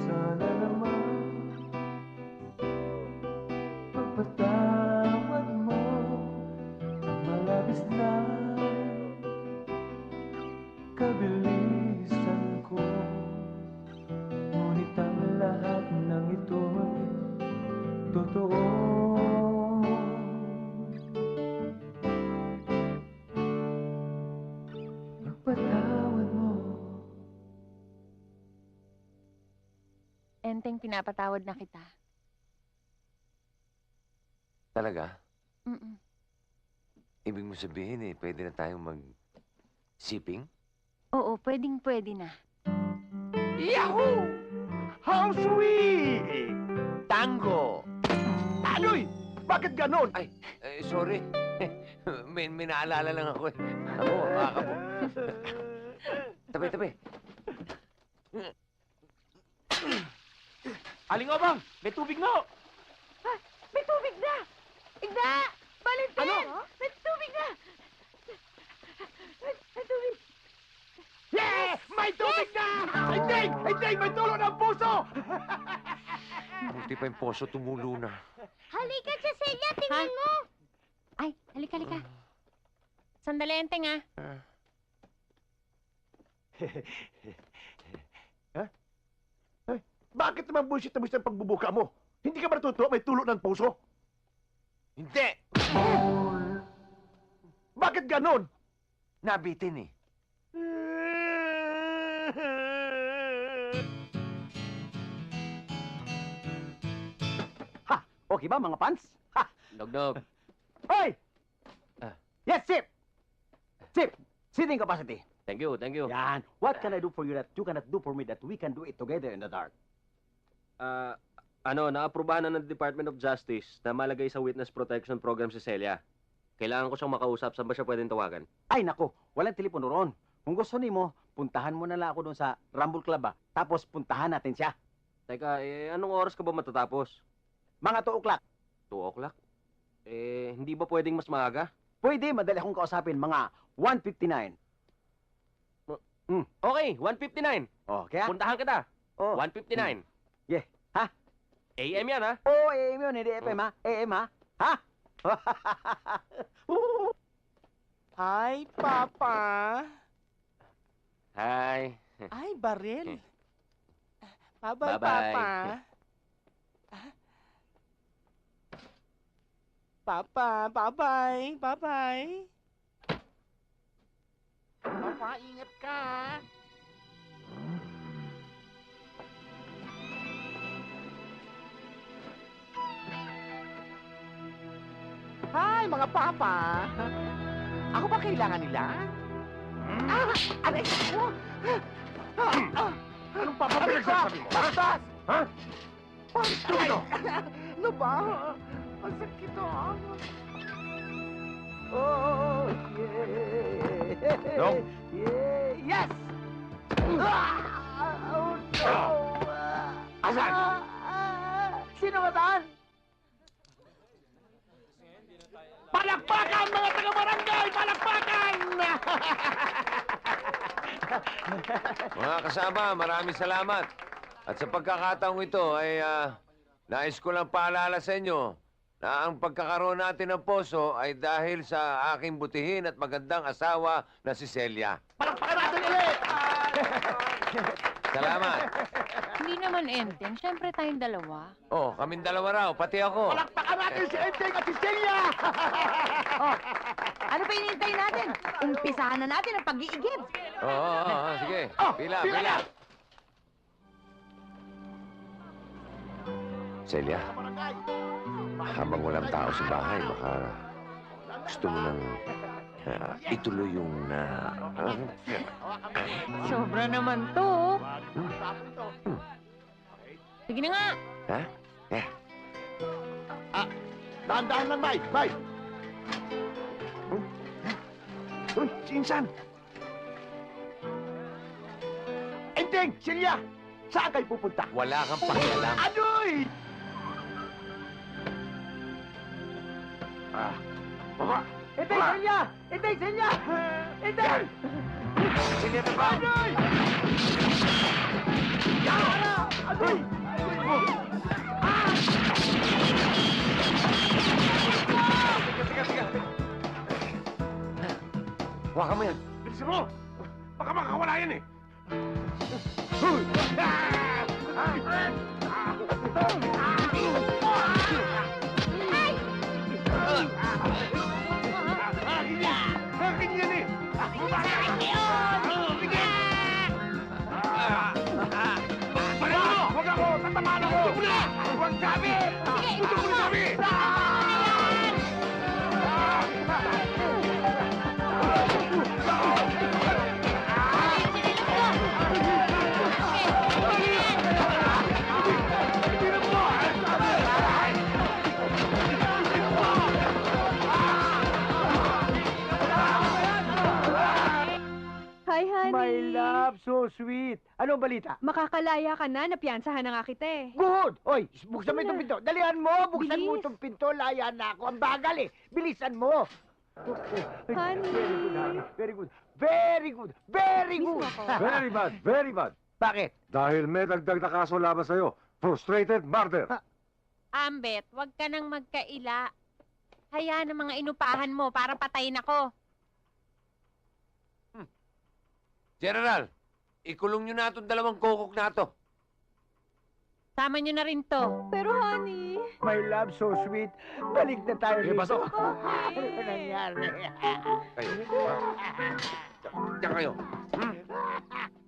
Sana naman pagpatawad mo ang malabis na kabilisan ko. Ngunit ang lahat ng ito'y totoo. Pagpatawad mo. Enteng, pinapatawad na kita. Talaga? Mm-mm. Ibig mo sabihin pwede na tayong mag-sipping? Oo, pwedeng-pwede na. Yahoo! How sweet! Tango! Anoy! Bakit ganon? Ay, sorry. may naalala lang ako eh. Ako, baka mo. Tabi. Aling Obang, may tubig na! May tubig na! Igda! Valentin! Ano? May tubig na! May tubig! Yeah! May tubig na! Hindi! May tulo ng puso! Buti pa yung poso tumulo na. Halika, Cecilia, tingnan mo! Ay, halika. Sandali, Enteng, ah. Bakit naman bullshit na bullshit ang pagbubuka mo? Hindi ka ba natutuwa may tulo ng puso? Hindi! Bakit ganon? Nabitin eh. Ha! Okay ba, mga pants? Ha! Nog. Hoy! Ah. Yes, Sip! Sip! Seating capacity. Thank you. Yan. What can I do for you that you cannot do for me that we can do it together in the dark? Naaprubahan na ng Department of Justice na malagay sa Witness Protection Program si Celia. Kailangan ko siyang makausap. Saan ba siya pwedeng tawagan? Ay, nako. Walang telepono ron. Kung gusto nimo, puntahan mo na lang ako doon sa Rumble Club, Tapos puntahan natin siya. Teka, anong oras ka ba matatapos? Mga 2 o'clock. 2 o'clock? Hindi ba pwedeng mas maaga? Pwede, madali akong kausapin. Mga 1:59. Okay, 1:59. Oh, kaya? Puntahan kita. Oh. 1:59. Yeah. Ha? AM yan, ha? Oo, AM yun. Hindi FM, ha? AM, ha? Ha? Hi, Papa. Hi. Ay, baril. Bye-bye. Bye-bye, Papa. Papa, bye-bye. Bye-bye. Papa, ingat ka. Hi, mga papa. Ako ba kailangan nila? Aray ko! Anong papapagsasabi mo? Bastos! Ha? Aray! Ano ba? Ang sakit Oh, yeah. No? Yeah. Yes! Oh, no! Asan? Sino ba saan? Palakpakan, mga taga-barangay! Palakpakan! Mga kasama, maraming salamat. At sa pagkakataong ito ay nais ko lang paalala sa inyo na ang pagkakaroon natin ng poso ay dahil sa aking butihin at magandang asawa na si Celia. Palakpakan natin ulit! Salamat. Hindi naman, Enteng. Siyempre tayong dalawa. Oh, kaming dalawa raw, pati ako. Palakpakan natin si Enteng at si Celia! Ano pa hinihintay natin? Umpisahan na natin ang pag-iigib. Oo, sige. Pila. Celia, habang walang tao sa bahay, baka gusto mo nang ituloy yung Sobra naman to. Sige na nga. Ha? Dahan-dahan lang, Bay! Bay! Uy, si Insan! Enteng! Celia! Saan kayo pupunta? Wala kang pakialam. Anoy! Baba! Itay, Celia! Itay, Celia! Itay! Sige, trabaho! Adoy! Adoy! Tiga. Huwag mo yan. Bilisan mo! Baka makawala yan eh! Akin yan eh! Balik mo! Huwag ako! Tatamaan ako! Huwag sabi! Gusto ko sabi! Hi, honey. My love, so sweet. Anong balita? Makakalaya ka na, napiyansahan na nga kita eh. Good! Oy, buksan mo itong pinto. Dalihan mo! Buksan mo Bilis. itong pinto. Laya na ako. Ang bagal eh. Bilisan mo. Honey. Very good, honey. Very good. Very good. Very Miss good. mo ako. Very bad, very bad. Bakit? Dahil may dagdag na kaso laban sa'yo. Frustrated murder. Ambet, huwag ka nang magkaila. Hayaan ang mga inupahan mo para patayin ako. General, ikulong nyo na itong dalawang kokok na ito. Sama nyo na rin to. Pero honey. My love, so sweet. Balik na tayo Sige, pasok. Ano nangyari? Kayo. Diyan kayo.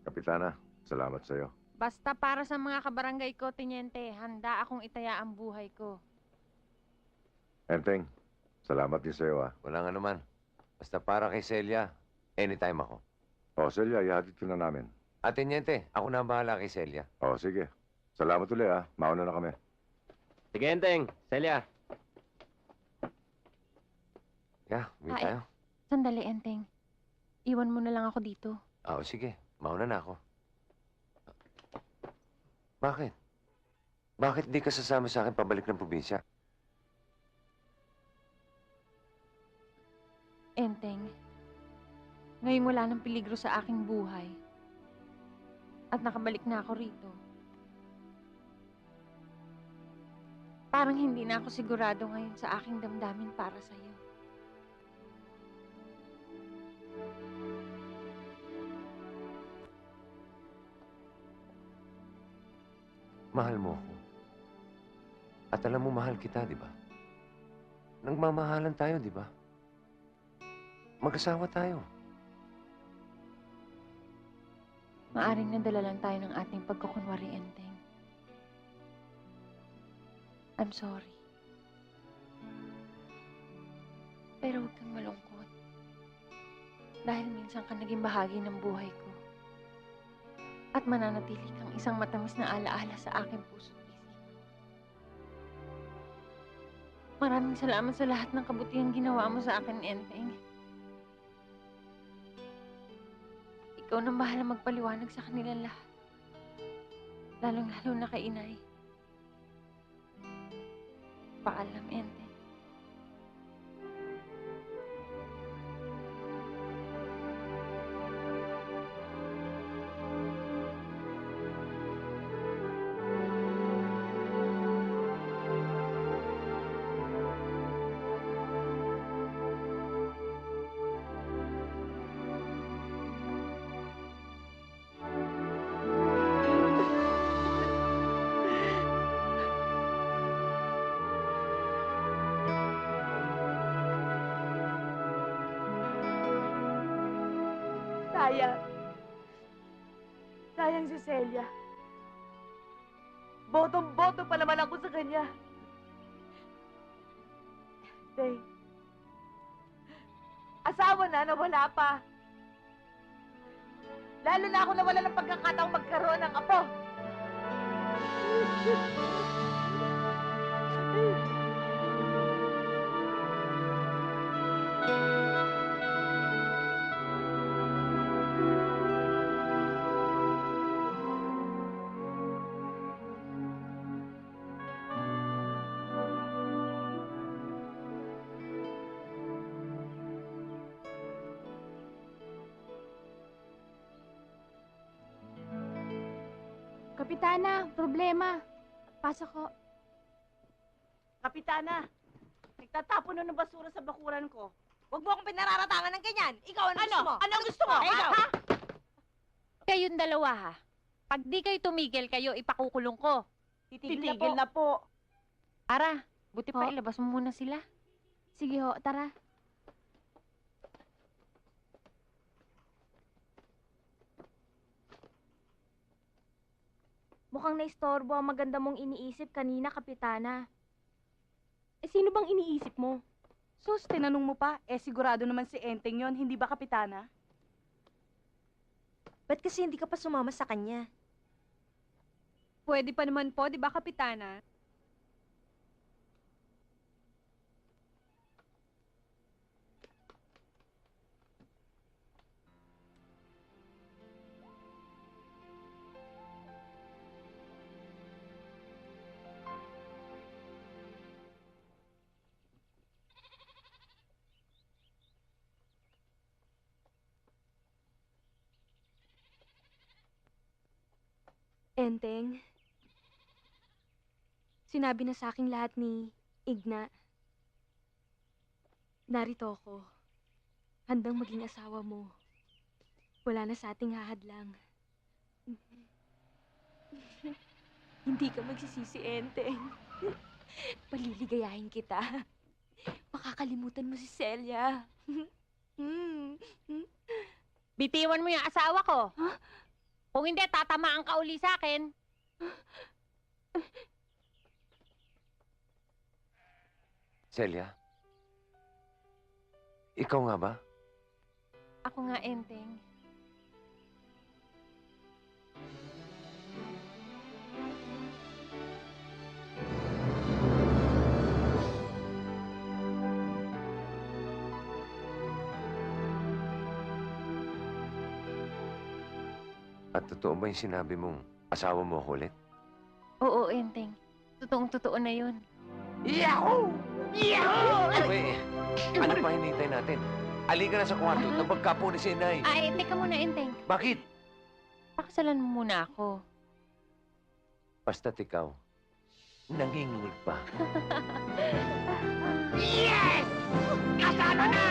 Kapitana, salamat sa'yo. Basta para sa mga kabarangay ko, Teniente, handa akong itaya ang buhay ko. Enteng, salamat din sa'yo ah. Walang anuman. Basta para kay Celia, anytime ako. O, Celia, ihatid ko na namin. Teniente, ako na ang bahala kay Celia. O, sige. Salamat ulit ah. Mauna na kami. Sige, Enteng. Celia. Yeah, uwi Ay. tayo. Sandali, Enteng. Iwan mo na lang ako dito. Sige. Mauna na ako. Bakit? Bakit di ka sasama sa akin pabalik ng probinsya? Enteng, ngayon wala ng peligro sa aking buhay. At nakabalik na ako rito. Parang hindi na ako sigurado ngayon sa aking damdamin para sa'yo. Mahal mo ako. At alam mo, mahal kita, di ba? Nagmamahalan tayo, di ba? Mag-asawa tayo. Maaring nadala lang tayo ng ating pagkukunwari, Enteng. I'm sorry. Pero huwag kang malungkot. Dahil minsan ka naging bahagi ng buhay ko. At mananatili kang isang matamis na alaala sa aking puso at isip. Maraming salamat sa lahat ng kabutihang ginawa mo sa akin, Enteng. Ikaw nang bahala magpaliwanag sa kanila lahat. Lalong-lalo na kay Inay. Paalam, Enteng. Sayang. Sayang si Celia. Botong-boto pa naman ako sa kanya. Day. Asawa na wala pa. Lalo na ako nawala ng pagkakataong magkaroon ng apo. Kapitana, problema. Pasok ko. Kapitana, nagtatapon na ng basura sa bakuran ko. Huwag mo akong pinararatangan ng ganyan. Ikaw, ano gusto mo? Ano gusto mo? Ikaw. Ha? Kayong dalawa, ha? Pag di kayo tumigil, kayo ipakukulong ko. Titigil na po. Ara, buti pa Ho? ilabas mo muna sila. Sige ho, tara. Mukhang naistorbo ang maganda mong iniisip kanina, Kapitana. Eh, sino bang iniisip mo? Sus, tinanong mo pa. Eh, sigurado naman si Enteng yon, hindi ba, Kapitana? Ba't kasi hindi ka pa sumama sa kanya? Pwede pa naman po, di ba, Kapitana? Enteng, sinabi na sa aking lahat ni Igna. Narito ako. Handang maging asawa mo. Wala na sa ating hahadlang. Hindi ka magsisisi, Enteng. Paliligayahin kita. Makakalimutan mo si Celia. Bitiwan mo yung asawa ko. Kung hindi, tatamaan ka uli sa akin. Celia? Ikaw nga ba? Ako nga, Enteng. At totoo ba yung sinabi mong asawa mo ako ulit? Oo, Enteng. Totoong-totoo na yun. Yahoo! Yahoo! Uy, ano pa hinihintay natin? Halika na sa kwarto, nabagkapo ni si Inay. Ay, teka muna, Enteng. Bakit? Pakasalan mo muna ako. Basta't ikaw, nangingimig pa. Yes! Kasama na!